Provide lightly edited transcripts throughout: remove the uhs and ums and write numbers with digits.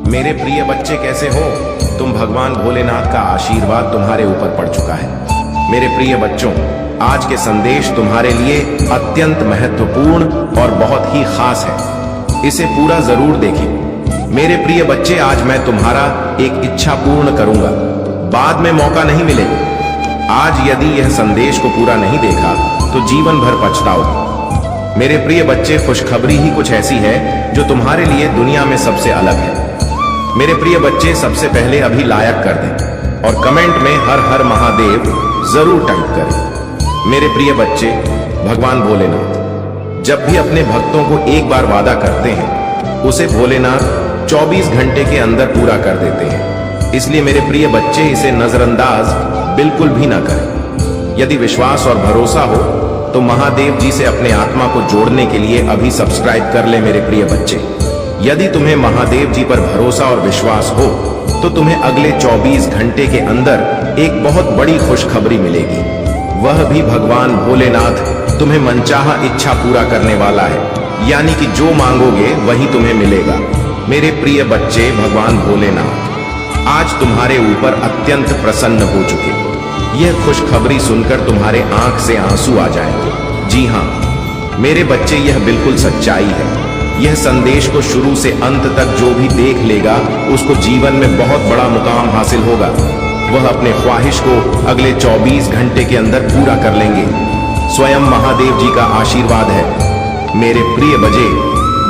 मेरे प्रिय बच्चे कैसे हो तुम? भगवान भोलेनाथ का आशीर्वाद तुम्हारे ऊपर पड़ चुका है। मेरे प्रिय बच्चों, आज के संदेश तुम्हारे लिए अत्यंत महत्वपूर्ण और बहुत ही खास है। इसे पूरा जरूर देखें। मेरे प्रिय बच्चे, आज मैं तुम्हारा एक इच्छा पूर्ण करूंगा, बाद में मौका नहीं मिलेगा। आज यदि यह संदेश को पूरा नहीं देखा तो जीवन भर पछताओगे। मेरे प्रिय बच्चे, खुशखबरी ही कुछ ऐसी है जो तुम्हारे लिए दुनिया में सबसे अलग है। मेरे प्रिय बच्चे, सबसे पहले अभी लाइक कर दें और कमेंट में हर हर महादेव जरूर टाइप करें। मेरे प्रिय बच्चे, भगवान भोलेनाथ जब भी अपने भक्तों को एक बार वादा करते हैं, उसे भोलेनाथ 24 घंटे के अंदर पूरा कर देते हैं। इसलिए मेरे प्रिय बच्चे, इसे नजरअंदाज बिल्कुल भी ना करें। यदि विश्वास और भरोसा हो तो महादेव जी से अपने आत्मा को जोड़ने के लिए अभी सब्सक्राइब कर ले। मेरे प्रिय बच्चे, यदि तुम्हें महादेव जी पर भरोसा और विश्वास हो तो तुम्हें अगले 24 घंटे के अंदर एक बहुत बड़ी खुशखबरी मिलेगी। वह भी भगवान भोलेनाथ तुम्हें मनचाहा इच्छा पूरा करने वाला है, यानी कि जो मांगोगे वही तुम्हें मिलेगा। मेरे प्रिय बच्चे, भगवान भोलेनाथ आज तुम्हारे ऊपर अत्यंत प्रसन्न हो चुके। यह खुशखबरी सुनकर तुम्हारे आंख से आंसू आ जाएंगे। जी हाँ मेरे बच्चे, यह बिल्कुल सच्चाई है। यह संदेश को शुरू से अंत तक जो भी देख लेगा उसको जीवन में बहुत बड़ा मुकाम हासिल होगा। वह अपने ख्वाहिश को अगले 24 घंटे के अंदर पूरा कर लेंगे। स्वयं महादेव जी का आशीर्वाद है। मेरे प्रिय बच्चे,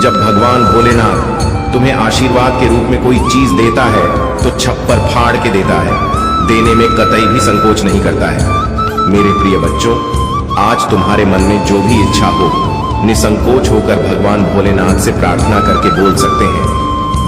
जब भगवान भोलेनाथ तुम्हें आशीर्वाद के रूप में कोई चीज देता है तो छप्पर फाड़ के देता है, देने में कतई भी संकोच नहीं करता है। मेरे प्रिय बच्चों, आज तुम्हारे मन में जो भी इच्छा हो, निसंकोच होकर भगवान भोलेनाथ से प्रार्थना करके बोल सकते हैं।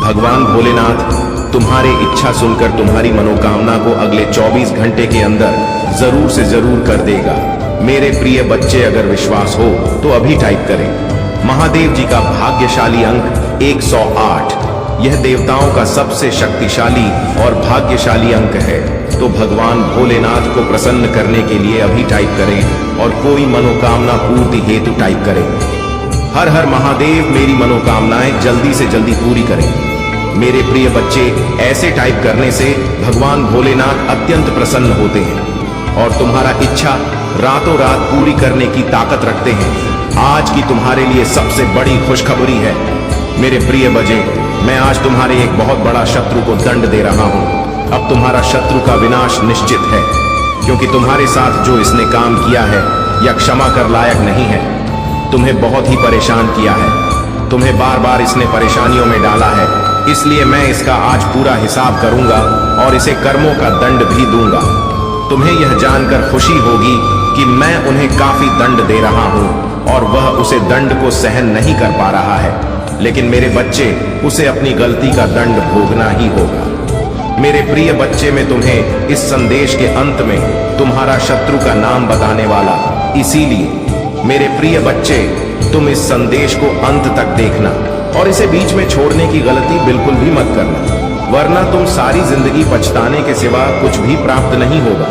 भगवान भोलेनाथ तुम्हारी इच्छा सुनकर तुम्हारी मनोकामना को अगले 24 घंटे के अंदर जरूर से जरूर कर देगा। मेरे प्रिय बच्चे, अगर विश्वास हो तो अभी टाइप करें। महादेव जी का भाग्यशाली अंक 108। यह देवताओं का सबसे शक्तिशाली और भाग्यशाली अंक है। तो भगवान भोलेनाथ को प्रसन्न करने के लिए अभी टाइप करें और कोई मनोकामना पूर्ति हेतु टाइप करें। हर हर महादेव मेरी मनोकामनाएं जल्दी से जल्दी पूरी करें। मेरे प्रिय बच्चे, ऐसे टाइप करने से भगवान भोलेनाथ अत्यंत प्रसन्न होते हैं और तुम्हारा इच्छा रातों रात पूरी करने की ताकत रखते हैं। आज की तुम्हारे लिए सबसे बड़ी खुशखबरी है। मेरे प्रिय बच्चे, मैं आज तुम्हारे एक बहुत बड़ा शत्रु को दंड दे रहा हूं। अब तुम्हारा शत्रु का विनाश निश्चित है, क्योंकि तुम्हारे साथ जो इसने काम किया है यह क्षमा कर लायक नहीं है। तुम्हें बहुत ही परेशान किया है, तुम्हें बार बार इसने परेशानियों में डाला है। इसलिए मैं इसका आज पूरा हिसाब करूंगा और इसे कर्मों का दंड भी दूंगा। तुम्हें यह जानकर खुशी होगी कि मैं उन्हें काफी दंड दे रहा हूं और वह उसे दंड को सहन नहीं कर पा रहा है। लेकिन मेरे बच्चे, उसे अपनी गलती का दंड भोगना ही होगा। मेरे प्रिय बच्चे, मैं तुम्हें इस संदेश के अंत में तुम्हारा शत्रु का नाम बताने वाला, इसीलिए मेरे प्रिय बच्चे, तुम इस संदेश को अंत तक देखना और इसे बीच में छोड़ने की गलती बिल्कुल भी मत करना, वरना तुम सारी जिंदगी पछताने के सिवा कुछ भी प्राप्त नहीं होगा।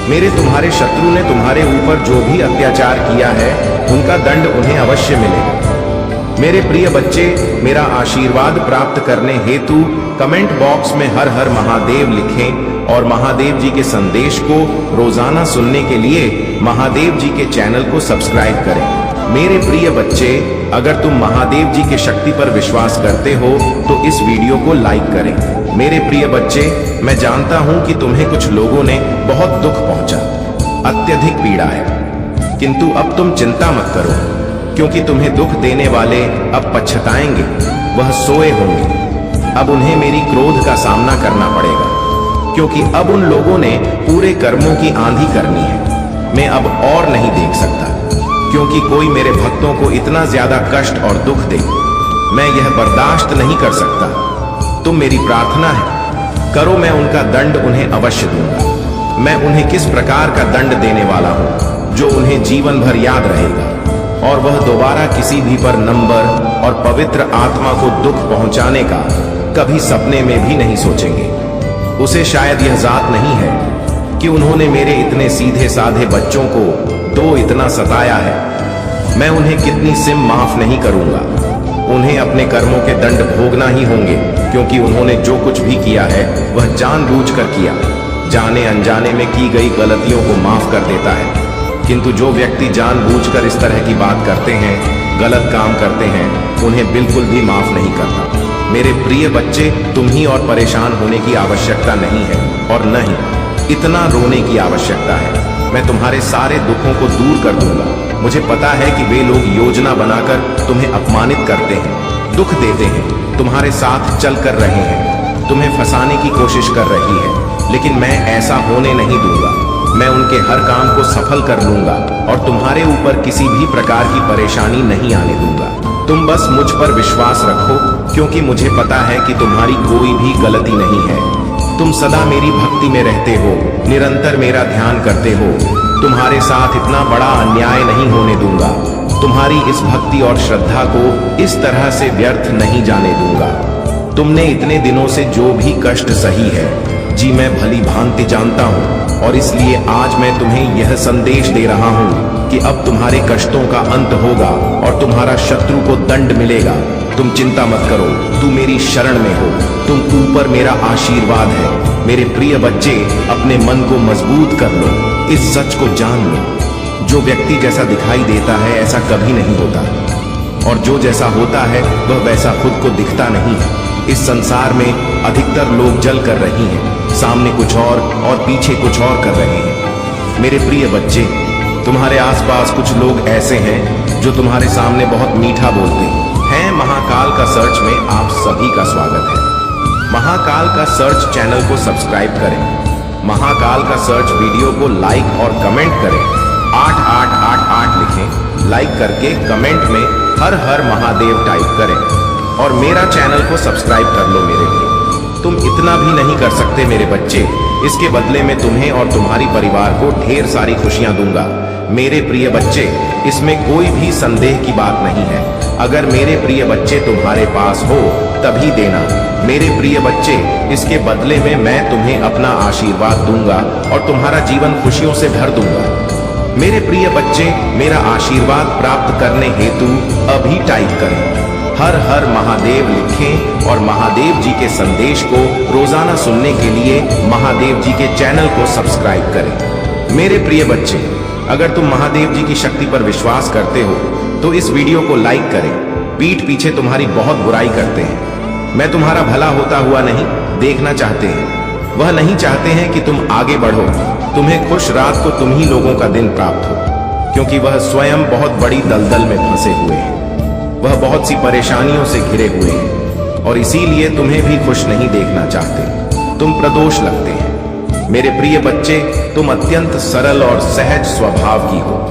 मेरे तुम्हारे शत्रु ने तुम्हारे ऊपर जो भी अत्याचार किया है उनका दंड उन्हें अवश्य मिलेगा। मेरे प्रिय बच्चे, मेरा आशीर्वाद प्राप्त करने हेतु कमेंट बॉक्स में हर हर महादेव लिखें और महादेव जी के संदेश को रोजाना सुनने के लिए महादेव जी के चैनल को सब्सक्राइब करें। मेरे प्रिय बच्चे, अगर तुम महादेव जी की शक्ति पर विश्वास करते हो तो इस वीडियो को लाइक करें। मेरे प्रिय बच्चे, मैं जानता हूं कि तुम्हें कुछ लोगों ने बहुत दुख पहुंचा, अत्यधिक पीड़ा है, किंतु अब तुम चिंता मत करो, क्योंकि तुम्हें दुख देने वाले अब पछताएंगे। वह सोए होंगे। अब उन्हें मेरी क्रोध का सामना करना पड़ेगा, क्योंकि अब उन लोगों ने पूरे कर्मों की आंधी करनी है। मैं अब और नहीं देख सकता, क्योंकि कोई मेरे भक्तों को इतना ज्यादा कष्ट और दुख दे। मैं यह बर्दाश्त नहीं कर सकता। तुम मेरी प्रार्थना है करो, मैं उनका दंड उन्हें अवश्य दूंगा। मैं उन्हें किस प्रकार का दंड देने वाला हूं जो उन्हें जीवन भर याद रहेगा और वह दोबारा किसी भी पर नंबर और पवित्र आत्मा को दुख पहुंचाने का कभी सपने में भी नहीं सोचेंगे। उसे शायद यह जात नहीं है कि उन्होंने मेरे इतने सीधे साधे बच्चों को इतना सताया है। मैं उन्हें कितनी सिम माफ नहीं करूंगा। उन्हें अपने कर्मों के दंड भोगना ही होंगे, क्योंकि उन्होंने जो कुछ भी किया है वह जानबूझकर किया। जाने अनजाने में की गई गलतियों को माफ कर देता है, किंतु जो व्यक्ति जानबूझकर इस तरह की बात करते हैं, गलत काम करते हैं, उन्हें बिल्कुल भी माफ नहीं करता। मेरे प्रिय बच्चे, तुम ही और परेशान होने की आवश्यकता नहीं है, और न ही इतना रोने की आवश्यकता है। मैं तुम्हारे सारे दुखों को दूर कर दूंगा। मुझे पता है कि वे लोग योजना बनाकर तुम्हें अपमानित करते हैं, दुख देते हैं, तुम्हारे साथ चल कर रहे हैं, तुम्हें फंसाने की कोशिश कर रही है, लेकिन मैं ऐसा होने नहीं दूंगा। मैं उनके हर काम को सफल कर लूंगा और तुम्हारे ऊपर किसी भी प्रकार की परेशानी नहीं आने दूंगा। तुम बस मुझ पर विश्वास रखो, क्योंकि मुझे पता है कि तुम्हारी कोई भी गलती नहीं है। तुम सदा मेरी भक्ति में रहते हो, निरंतर मेरा ध्यान करते हो। तुम्हारे साथ इतना बड़ा अन्याय नहीं होने दूंगा। तुम्हारी इस भक्ति और श्रद्धा को इस तरह से व्यर्थ नहीं जाने दूंगा। तुमने इतने दिनों से जो भी कष्ट सही है, जी मैं भली भांति जानता हूँ, और इसलिए आज मैं तुम्हें यह संदेश दे रहा हूँ कि अब तुम्हारे कष्टों का अंत होगा और तुम्हारा शत्रु को दंड मिलेगा। तुम चिंता मत करो, तू मेरी शरण में हो, तुम ऊपर मेरा आशीर्वाद है। मेरे प्रिय बच्चे, अपने मन को मजबूत कर लो, इस सच को जान लो, जो व्यक्ति जैसा दिखाई देता है ऐसा कभी नहीं होता, और जो जैसा होता है वह वैसा खुद को दिखता नहीं है। इस संसार में अधिकतर लोग जल कर रही हैं, सामने कुछ और पीछे कुछ और कर रहे हैं। मेरे प्रिय बच्चे, तुम्हारे आसपास कुछ लोग ऐसे हैं जो तुम्हारे सामने बहुत मीठा बोलते हैं। महाकाल का सर्च में आप सभी का स्वागत है। महाकाल का सर्च चैनल को सब्सक्राइब करें, महाकाल का सर्च वीडियो को लाइक और कमेंट करें। 8888 लिखें, लाइक करके कमेंट में हर हर महादेव टाइप करें, और मेरा चैनल को सब्सक्राइब कर लो मेरे लिए। तुम इतना भी नहीं कर सकते मेरे बच्चे, इसके बदले में तुम्हें और तुम्हारी परिवार को ढेर सारी खुशियां दूंगा। मेरे प्रिय बच्चे, इसमें कोई भी संदेह की बात नहीं है। अगर मेरे प्रिय बच्चे तुम्हारे पास हो तभी देना। मेरे प्रिय बच्चे, इसके बदले में मैं तुम्हें अपना आशीर्वाद दूंगा और तुम्हारा जीवन खुशियों से भर दूंगा। मेरे प्रिय बच्चे, मेरा आशीर्वाद प्राप्त करने हेतु अभी टाइप करें, हर हर महादेव लिखें, और महादेव जी के संदेश को रोजाना सुनने के लिए महादेव जी के चैनल को सब्सक्राइब करें। मेरे प्रिय बच्चे, अगर तुम महादेव जी की शक्ति पर विश्वास करते हो तो इस वीडियो को लाइक करें। पीठ पीछे तुम्हारी बहुत बुराई करते हैं, मैं तुम्हारा भला होता हुआ नहीं देखना चाहते हैं। वह नहीं चाहते हैं कि तुम आगे बढ़ो, तुम्हें खुश रात को तुम ही लोगों का दिन प्राप्त हो, क्योंकि वह स्वयं बहुत बड़ी दलदल में फंसे हुए हैं। वह बहुत सी परेशानियों से घिरे हुए हैं, और इसीलिए तुम्हें भी खुश नहीं देखना चाहते। तुम प्रदोष लगते हैं। मेरे प्रिय बच्चे, तुम अत्यंत सरल और सहज स्वभाव की हो।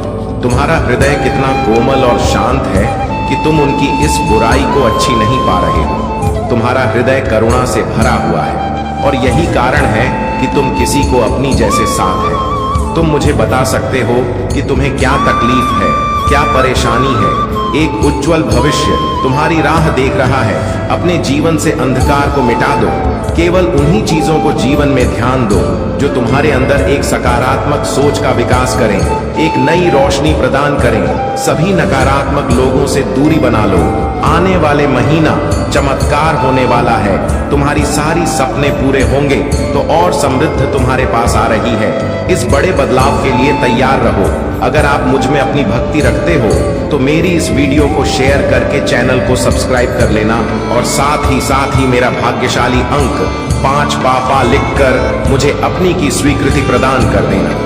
तुम्हारा हृदय कितना कोमल और शांत है कि तुम उनकी इस बुराई को अच्छी नहीं पा रहे हो। तुम्हारा हृदय करुणा से भरा हुआ है, और यही कारण है कि तुम किसी को अपनी जैसे साथ है। तुम मुझे बता सकते हो कि तुम्हें क्या तकलीफ है, क्या परेशानी है। एक उज्जवल भविष्य तुम्हारी राह देख रहा है। अपने जीवन से अंधकार को मिटा दो, केवल उन्हीं चीजों को जीवन में ध्यान दो जो तुम्हारे अंदर एक सकारात्मक सोच का विकास करें, एक नई रोशनी प्रदान करें। सभी नकारात्मक लोगों से दूरी बना लो। आने वाले महीना चमत्कार होने वाला है। तुम्हारी सारी सपने पूरे होंगे तो और समृद्ध तुम्हारे पास आ रही है। इस बड़े बदलाव के लिए तैयार रहो। अगर आप मुझ में अपनी भक्ति रखते हो तो मेरी इस वीडियो को शेयर करके चैनल को सब्सक्राइब कर लेना, और साथ ही मेरा भाग्यशाली अंक 5 पापा लिखकर मुझे अपनी की स्वीकृति प्रदान कर देना।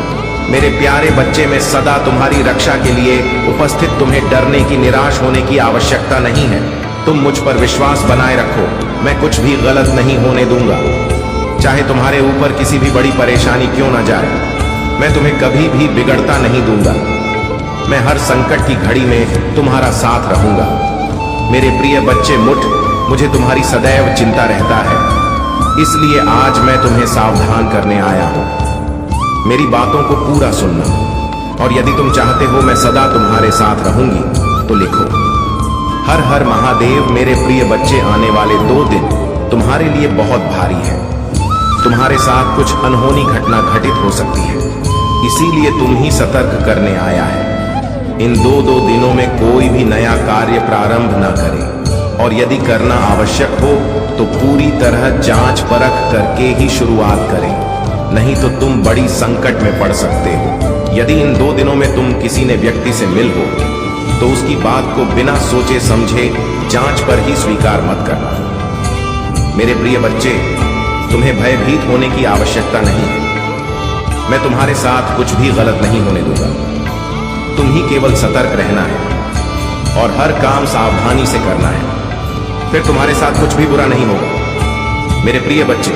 मेरे प्यारे बच्चे, मैं सदा तुम्हारी रक्षा के लिए उपस्थित। तुम्हें डरने की, निराश होने की आवश्यकता नहीं है। तुम मुझ पर विश्वास बनाए रखो, मैं कुछ भी गलत नहीं होने दूंगा। चाहे तुम्हारे ऊपर किसी भी बड़ी परेशानी क्यों ना जाए, मैं तुम्हें कभी भी बिगड़ता नहीं दूंगा। मैं हर संकट की घड़ी में तुम्हारा साथ रहूंगा। मेरे प्रिय बच्चे, मुझे तुम्हारी सदैव चिंता रहता है, इसलिए आज मैं तुम्हें सावधान करने आया हूं। मेरी बातों को पूरा सुनना, और यदि तुम चाहते हो मैं सदा तुम्हारे साथ रहूंगी तो लिखो, हर हर महादेव। मेरे प्रिय बच्चे, आने वाले 2 दिन तुम्हारे लिए बहुत भारी है। तुम्हारे साथ कुछ अनहोनी घटना घटित हो सकती है, इसीलिए तुम ही सतर्क करने आया है। इन 2 दिनों में कोई भी नया कार्य प्रारंभ न करें। और यदि करना आवश्यक हो तो पूरी तरह जांच परख करके ही शुरुआत करें, नहीं तो तुम बड़ी संकट में पड़ सकते हो। यदि इन 2 दिनों में तुम किसी ने व्यक्ति से मिल हो तो उसकी बात को बिना सोचे समझे जांच पर ही स्वीकार मत करना। मेरे प्रिय बच्चे, तुम्हें भयभीत होने की आवश्यकता नहीं। मैं तुम्हारे साथ कुछ भी गलत नहीं होने दूंगा। तुम ही केवल सतर्क रहना है और हर काम सावधानी से करना है, फिर तुम्हारे साथ कुछ भी बुरा नहीं होगा। मेरे प्रिय बच्चे,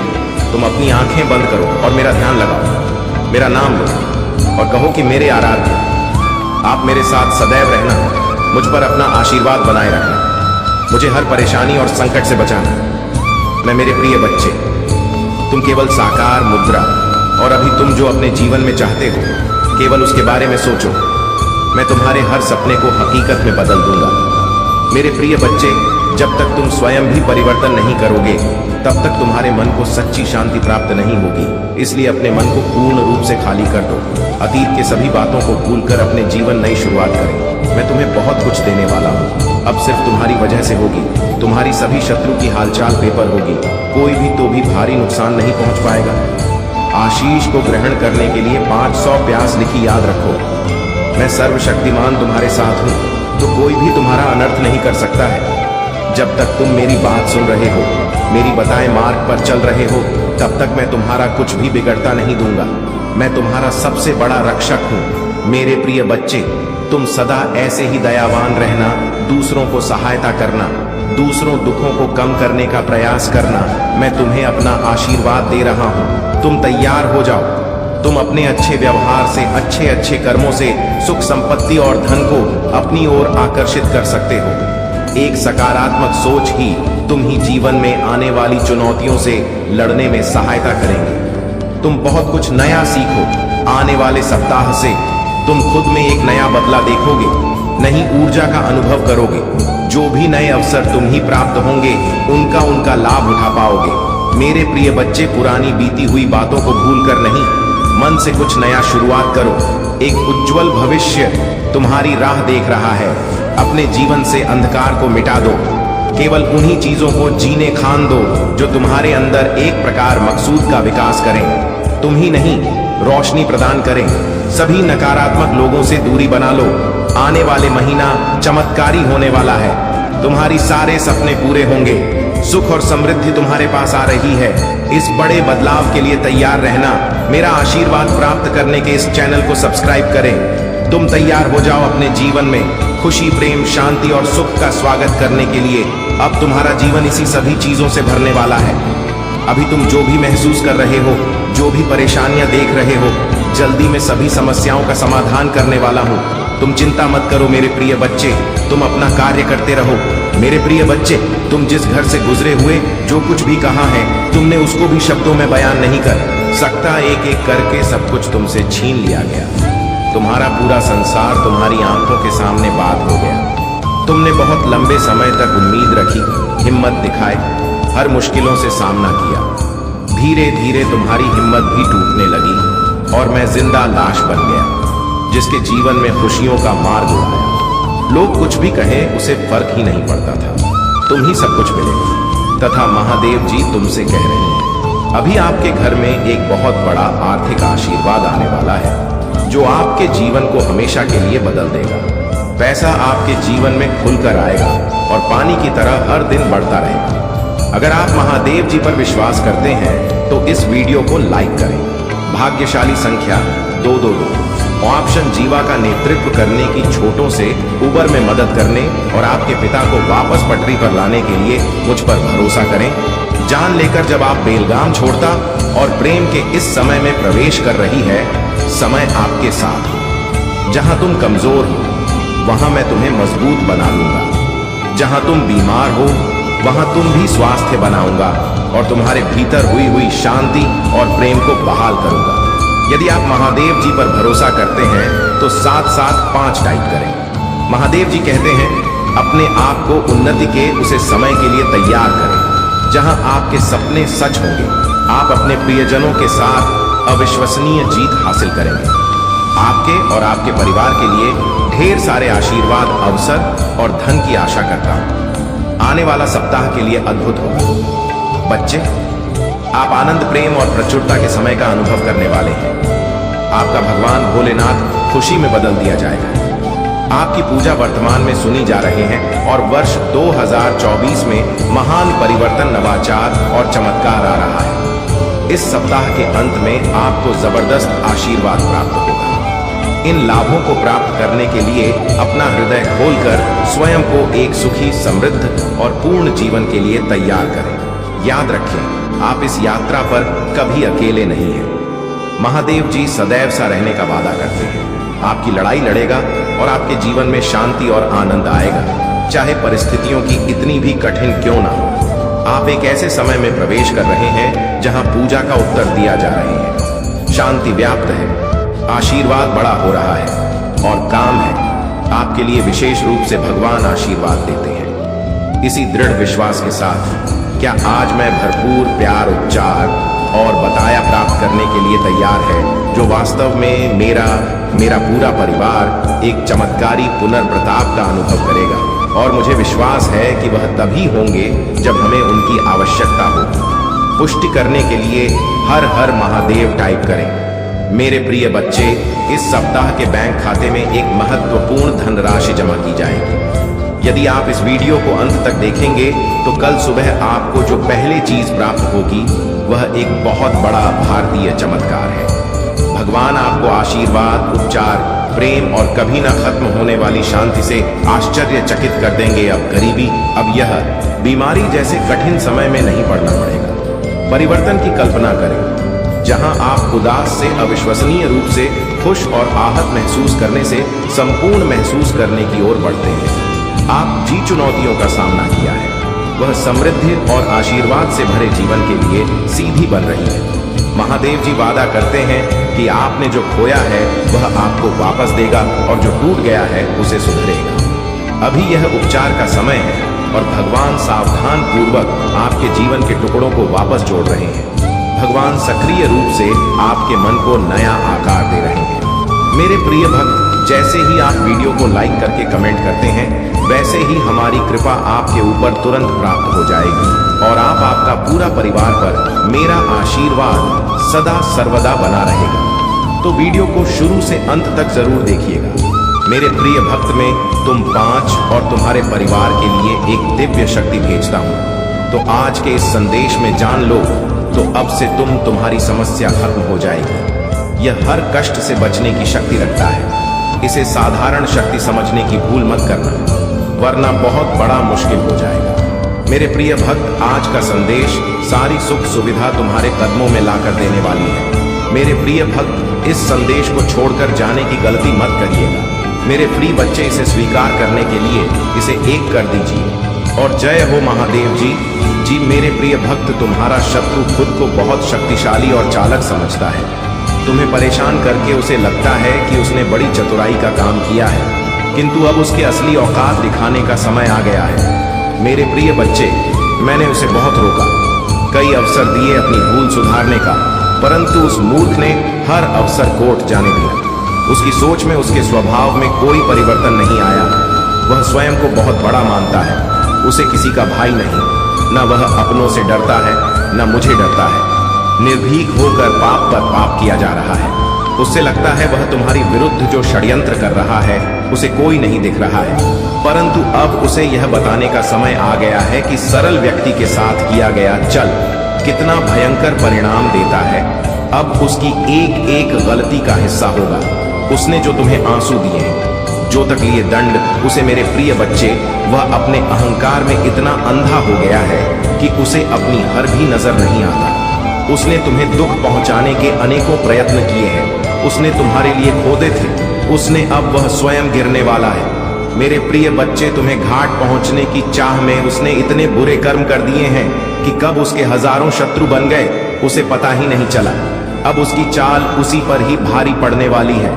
तुम अपनी आंखें बंद करो और मेरा ध्यान लगाओ, मेरा नाम लो और कहो कि मेरे आराध्य, आप मेरे साथ सदैव रहना, मुझ पर अपना आशीर्वाद बनाए रखना, मुझे हर परेशानी और संकट से बचाना। मैं मेरे प्रिय बच्चे, तुम केवल साकार मुद्रा और अभी तुम जो अपने जीवन में चाहते हो केवल उसके बारे में सोचो। मैं तुम्हारे हर सपने को हकीकत में बदल दूंगा। मेरे प्रिय बच्चे, जब तक तुम स्वयं भी परिवर्तन नहीं करोगे तब तक तुम्हारे मन को सच्ची शांति प्राप्त नहीं होगी। इसलिए अपने मन को पूर्ण रूप से खाली कर दो। अतीत के सभी बातों को भूलकर अपने जीवन नई शुरुआत करें। मैं तुम्हें बहुत कुछ देने वाला हूँ, अब सिर्फ तुम्हारी वजह से होगी। तुम्हारी सभी शत्रु की हालचाल पेपर होगी, कोई भी तो भी भारी नुकसान नहीं पहुंच पाएगा। आशीष को ग्रहण करने के लिए 500 प्यास लिखी याद रखो। मैं सर्वशक्तिमान तुम्हारे साथ हूँ, तो कोई भी तुम्हारा अनर्थ नहीं कर सकता है। जब तक तुम मेरी बात सुन रहे हो, मेरी बताए मार्ग पर चल रहे हो, तब तक मैं तुम्हारा कुछ भी बिगड़ता नहीं दूंगा। मैं तुम्हारा सबसे बड़ा रक्षक हूँ। मेरे प्रिय बच्चे, तुम सदा ऐसे ही दयावान रहना, दूसरों को सहायता करना, दूसरों दुखों को कम करने का प्रयास करना। मैं तुम्हें अपना आशीर्वाद दे रहा हूँ। तुम तैयार हो जाओ। तुम अपने अच्छे व्यवहार से, अच्छे अच्छे कर्मों से सुख संपत्ति और धन को अपनी ओर आकर्षित कर सकते हो। एक सकारात्मक सोच ही तुम ही जीवन में आने वाली चुनौतियों से लड़ने में सहायता करेंगे। तुम बहुत कुछ नया सीखो। आने वाले सप्ताह से तुम खुद में एक नया बदला देखोगे, नई ऊर्जा का अनुभव करोगे। जो भी नए अवसर तुम ही प्राप्त होंगे उनका लाभ उठा पाओगे। मेरे प्रिय बच्चे, पुरानी बीती हुई बातों को भूलकर नहीं, मन से कुछ नया शुरुआत करो। एक उज्जवल भविष्य तुम्हारी राह देख रहा है। अपने जीवन से अंधकार को मिटा दो। केवल उन्हीं चीजों को जीने खान दो जो तुम्हारे अंदर एक प्रकार मकसूद का विकास करें। तुम ही नहीं, रोशनी प्रदान करें। सभी नकारात्मक लोगों से दूरी बना लो। आने वाले महीना चमत्कारी होने वाला है। तुम्हारी सारे सपने पूरे होंगे। सुख और समृद्धि तुम्हारे पास आ रही है। इस बड़े बदलाव के लिए तैयार रहना। मेरा आशीर्वाद प्राप्त करने के इस चैनल को सब्सक्राइब करें। तुम तैयार हो जाओ अपने जीवन में खुशी, प्रेम, शांति और सुख का स्वागत करने के लिए। अब तुम्हारा जीवन इसी सभी चीजों से भरने वाला है। अभी तुम जो भी महसूस कर रहे हो, जो भी परेशानियां देख रहे हो, जल्दी में सभी समस्याओं का समाधान करने वाला हूँ। तुम चिंता मत करो मेरे प्रिय बच्चे, तुम अपना कार्य करते रहो। मेरे प्रिय बच्चे, तुम जिस घर से गुजरे हुए जो कुछ भी कहा है, तुमने उसको भी शब्दों में बयान नहीं कर सकता। एक एक करके सब कुछ तुमसे छीन लिया गया। तुम्हारा पूरा संसार तुम्हारी आंखों के सामने बात हो गया। तुमने बहुत लंबे समय तक उम्मीद रखी, हिम्मत दिखाई, हर मुश्किलों से सामना किया। धीरे धीरे तुम्हारी हिम्मत भी टूटने लगी और मैं जिंदा लाश बन गया, जिसके जीवन में खुशियों का मार्ग उड़ाया। लोग कुछ भी कहें, उसे फर्क ही नहीं पड़ता था। तुम ही सब कुछ मिलेगा। तथा महादेव जी तुमसे कह रहे हैं, अभी आपके घर में एक बहुत बड़ा आर्थिक आशीर्वाद आने वाला है, जो आपके जीवन को हमेशा के लिए बदल देगा। पैसा आपके जीवन में खुलकर आएगा और पानी की तरह हर दिन बढ़ता रहेगा। अगर आप महादेव जी पर विश्वास करते हैं तो इस वीडियो को लाइक करें। भाग्यशाली संख्या 222। ऑप्शन जीवा का नेतृत्व करने की छोटों से उबर में मदद करने और आपके पिता को वापस पटरी पर लाने के लिए मुझ पर भरोसा करें। जान लेकर जब आप बेलगाम छोड़ता और प्रेम के इस समय में प्रवेश कर रही है, समय आपके साथ हो। जहां तुम कमजोर हो वहां मैं तुम्हें मजबूत बना लूंगा। जहां तुम बीमार हो वहां तुम भी स्वास्थ्य बनाऊंगा और तुम्हारे भीतर हुई शांति और प्रेम को बहाल करूंगा। यदि आप महादेव जी पर भरोसा करते हैं तो साथ साथ 5 टाइप करें। महादेव जी कहते हैं, अपने आप को उन्नति के उसे समय के लिए तैयार करें जहां आपके सपने सच होंगे। आप अपने प्रियजनों के साथ अविश्वसनीय जीत हासिल करेंगे। आपके और आपके परिवार के लिए ढेर सारे आशीर्वाद, अवसर और धन की आशा करता हूं। आने वाला सप्ताह के लिए अद्भुत होगा। बच्चे, आप आनंद, प्रेम और प्रचुरता के समय का अनुभव करने वाले हैं। आपका भगवान भोलेनाथ खुशी में बदल दिया जाएगा। आपकी पूजा वर्तमान में सुनी जा रही है और वर्ष 2024 में महान परिवर्तन, नवाचार और चमत्कार आ रहा है। इस सप्ताह के अंत में आपको जबरदस्त आशीर्वाद प्राप्त होगा। इन लाभों को प्राप्त करने के लिए अपना हृदय खोलकर स्वयं को एक सुखी, समृद्ध और पूर्ण जीवन के लिए तैयार करें। याद रखें, आप इस यात्रा पर कभी अकेले नहीं हैं। महादेव जी सदैव सा रहने का वादा करते हैं। आपकी लड़ाई लड़ेगा और आपके जीवन में शांति और आनंद आएगा, चाहे परिस्थितियों की इतनी भी कठिन क्यों ना हो। आप एक ऐसे समय में प्रवेश कर रहे हैं जहां पूजा का उत्तर दिया जा रहे हैं, शांति व्याप्त है, आशीर्वाद बड़ा हो रहा है और काम है आपके लिए विशेष रूप से भगवान आशीर्वाद देते हैं। इसी दृढ़ विश्वास के साथ क्या आज मैं भरपूर प्यार, उपचार और बताया प्राप्त करने के लिए तैयार है, जो वास्तव में मेरा पूरा परिवार एक चमत्कारी पुनर्प्रताप का अनुभव करेगा। और मुझे विश्वास है कि वह तभी होंगे जब हमें उनकी आवश्यकता हो। पुष्टि करने के लिए हर हर महादेव टाइप करें। मेरे प्रिय बच्चे, इस सप्ताह के बैंक खाते में एक महत्वपूर्ण धनराशि जमा की जाएगी। यदि आप इस वीडियो को अंत तक देखेंगे तो कल सुबह आपको जो पहली चीज प्राप्त होगी वह एक बहुत बड़ा भारतीय चमत्कार है। भगवान आपको आशीर्वाद, उपचार, प्रेम और कभी न खत्म होने वाली शांति से आश्चर्यचकित कर देंगे। अब गरीबी, अब यह बीमारी जैसे कठिन समय में नहीं पड़ना पड़ेगा। परिवर्तन की कल्पना करें, जहां आप उदास से अविश्वसनीय रूप से खुश और आहत महसूस करने से संपूर्ण महसूस करने की ओर बढ़ते हैं। आप जी चुनौतियों का सामना किया है, वह समृद्धि और आशीर्वाद से भरे जीवन के लिए सीधी बन रही है। महादेव जी वादा करते हैं कि आपने जो खोया है वह आपको वापस देगा और जो टूट गया है उसे सुधरेगा। अभी यह उपचार का समय है और भगवान सावधान पूर्वक आपके जीवन के टुकड़ों को वापस जोड़ रहे हैं। भगवान सक्रिय रूप से आपके मन को नया आकार दे रहे हैं। मेरे प्रिय भक्त, जैसे ही आप वीडियो को लाइक करके कमेंट करते हैं, वैसे ही हमारी कृपा आपके ऊपर तुरंत प्राप्त हो जाएगी और आपका पूरा परिवार पर मेरा आशीर्वाद सदा सर्वदा बना रहेगा। तो वीडियो को शुरू से अंत तक जरूर देखिएगा। मेरे प्रिय भक्त, में तुम 5 और तुम्हारे परिवार के लिए एक दिव्य शक्ति भेजता हूँ। तो आज के इस संदेश में जान लो तो अब से तुम्हारी समस्या खत्म हो जाएगी। यह हर कष्ट से बचने की शक्ति रखता है। इसे साधारण शक्ति समझने की भूल मत करना, वरना बहुत बड़ा मुश्किल हो जाएगा। मेरे प्रिय भक्त, आज का संदेश सारी सुख सुविधा तुम्हारे कदमों में लाकर देने वाली है। मेरे प्रिय भक्त, इस संदेश को छोड़कर जाने की गलती मत करिएगा। मेरे प्रिय बच्चे, इसे स्वीकार करने के लिए इसे एक कर दीजिए और जय हो महादेव जी। जी मेरे प्रिय भक्त, तुम्हारा शत्रु खुद को बहुत शक्तिशाली और चालाक समझता है। तुम्हें परेशान करके उसे लगता है कि उसने बड़ी चतुराई का काम किया है, किंतु अब उसके असली औकात दिखाने का समय आ गया है। मेरे प्रिय बच्चे, मैंने उसे बहुत रोका, कई अवसर दिए अपनी भूल सुधारने का, परंतु उस मूर्ख ने हर अवसर कोर्ट जाने दिया। उसकी सोच में, उसके स्वभाव में कोई परिवर्तन नहीं आया। वह स्वयं को बहुत बड़ा मानता है। उसे किसी का भाई नहीं, न वह अपनों से डरता है, न मुझे डरता है। निर्भीक होकर पाप पर पाप किया जा रहा है। उससे लगता है वह तुम्हारी विरुद्ध जो षड्यंत्र कर रहा है उसे कोई नहीं दिख रहा है, परंतु अब उसे यह बताने का समय आ गया है कि सरल व्यक्ति के साथ किया गया छल कितना भयंकर परिणाम देता है। अब उसकी एक एक गलती का हिस्सा होगा। उसने जो तुम्हें आंसू दिए हैं, जो तकलीफ, दंड, उसे मेरे प्रिय बच्चे, वह अपने अहंकार में इतना अंधा हो गया है कि उसे अपनी हर भी नजर नहीं आता। उसने तुम्हें दुख पहुंचाने के अनेकों प्रयत्न किए हैं। उसने तुम्हारे लिए खोदे थे, उसने अब वह स्वयं गिरने वाला है। मेरे प्रिय बच्चे, तुम्हें घाट पहुंचने की चाह में उसने इतने बुरे कर्म कर दिए हैं कि कब उसके हजारों शत्रु बन गए उसे पता ही नहीं चला। अब उसकी चाल उसी पर ही भारी पड़ने वाली है।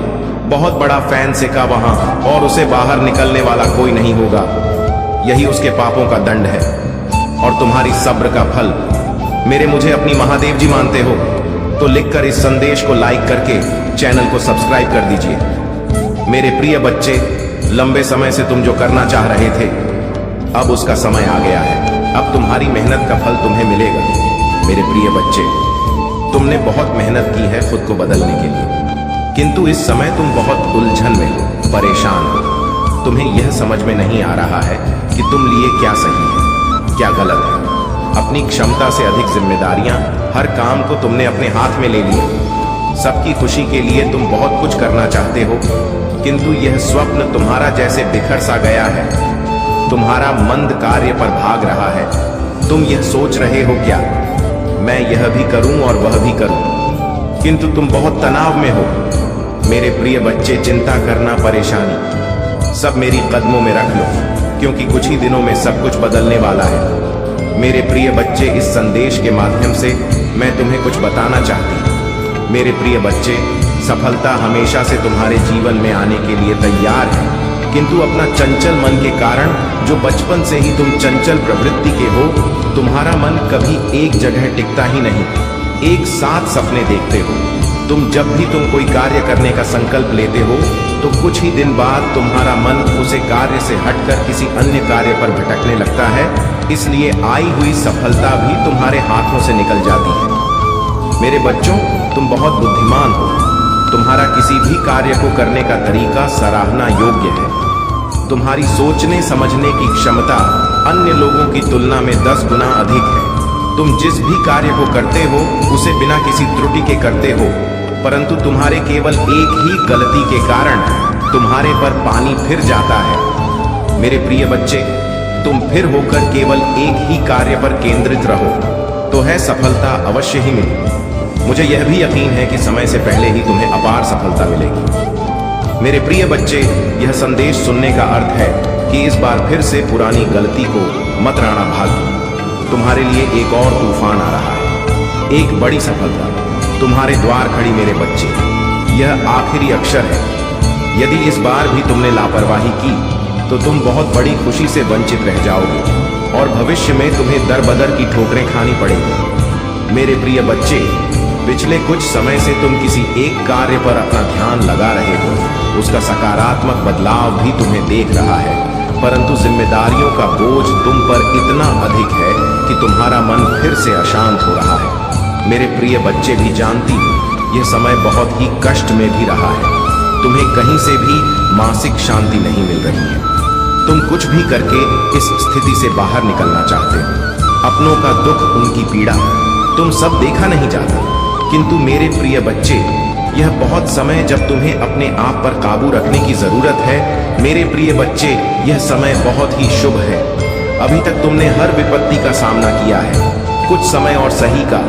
बहुत बड़ा फैन सेका वहां और उसे बाहर निकलने वाला कोई नहीं होगा। यही उसके पापों का दंड है और तुम्हारी सब्र का फल। मुझे अपनी महादेव जी मानते हो तो लिखकर इस संदेश को लाइक करके चैनल को सब्सक्राइब कर दीजिए। मेरे प्रिय बच्चे, लंबे समय से तुम जो करना चाह रहे थे अब उसका समय आ गया है। अब तुम्हारी मेहनत का फल तुम्हें मिलेगा। मेरे प्रिय बच्चे, तुमने बहुत मेहनत की है खुद को बदलने के लिए, किंतु इस समय तुम बहुत उलझन में हो, परेशान हो। तुम्हें यह समझ में नहीं आ रहा है कि तुम लिए क्या सही है, क्या गलत है। अपनी क्षमता से अधिक जिम्मेदारियां, हर काम को तुमने अपने हाथ में ले लिया। सबकी खुशी के लिए तुम बहुत कुछ करना चाहते हो, किंतु यह स्वप्न तुम्हारा जैसे बिखर सा गया है। तुम्हारा मंद कार्य पर भाग रहा है। तुम यह सोच रहे हो क्या, मैं यह भी करूं और वह भी करूं, किंतु तुम बहुत तनाव में हो। मेरे प्रिय बच्चे, चिंता करना, परेशानी सब मेरी कदमों में रख लो, क्योंकि कुछ ही दिनों में सब कुछ बदलने वाला है। मेरे प्रिय बच्चे, इस संदेश के माध्यम से मैं तुम्हें कुछ बताना चाहती हूँ। मेरे प्रिय बच्चे, सफलता हमेशा से तुम्हारे जीवन में आने के लिए तैयार है, किंतु अपना चंचल मन के कारण, जो बचपन से ही तुम चंचल प्रवृत्ति के हो, तुम्हारा मन कभी एक जगह टिकता ही नहीं। एक साथ सपने देखते हो। तुम जब भी तुम कोई कार्य करने का संकल्प लेते हो, तो कुछ ही दिन बाद तुम्हारा मन उसे कार्य से हटकर किसी अन्य कार्य पर भटकने लगता है। इसलिए आई हुई सफलता भी तुम्हारे हाथों से निकल जाती है। मेरे बच्चों, तुम बहुत बुद्धिमान हो। तुम्हारा किसी भी कार्य को करने का तरीका सराहना योग्य है। तुम्हारी सोचने समझने की क्षमता अन्य लोगों की तुलना में 10 गुना अधिक है। तुम जिस भी कार्य को करते हो, उसे बिना किसी त्रुटि के करते हो, परंतु तुम्हारे केवल एक ही गलती के कारण तुम्हारे पर पानी फिर जाता है। मेरे प्रिय बच्चे, तुम फिर होकर केवल एक ही कार्य पर केंद्रित रहो, तो है सफलता अवश्य ही मिलेगी। मुझे यह भी यकीन है कि समय से पहले ही तुम्हें अपार सफलता मिलेगी। मेरे प्रिय बच्चे, यह संदेश सुनने का अर्थ है कि इस बार फिर से पुरानी गलती को मत राणा भाग्य। तुम्हारे लिए एक और तूफान आ रहा है, एक बड़ी सफलता तुम्हारे द्वार खड़ी। मेरे बच्चे, यह आखिरी अक्षर है। यदि इस बार भी तुमने लापरवाही की, तो तुम बहुत बड़ी खुशी से वंचित रह जाओगे और भविष्य में तुम्हें दर बदर की ठोकरें खानी पड़ेगी। मेरे प्रिय बच्चे, पिछले कुछ समय से तुम किसी एक कार्य पर अपना ध्यान लगा रहे हो। उसका सकारात्मक बदलाव भी तुम्हें देख रहा है, परंतु जिम्मेदारियों का बोझ तुम पर इतना अधिक है कि तुम्हारा मन फिर से अशांत हो रहा है। मेरे प्रिय बच्चे भी जानती हो, यह समय बहुत ही कष्ट में भी रहा है। तुम्हें कहीं से भी मानसिक शांति नहीं मिल रही है। तुम कुछ भी करके इस स्थिति से बाहर निकलना चाहते हो। अपनों का दुख, उनकी पीड़ा तुम सब देखा नहीं जाता, किंतु मेरे प्रिय बच्चे, यह बहुत समय जब तुम्हें अपने आप पर काबू रखने की जरूरत है। मेरे प्रिय बच्चे, यह समय बहुत ही शुभ है। अभी तक तुमने हर विपत्ति का सामना किया है। कुछ समय और सही का,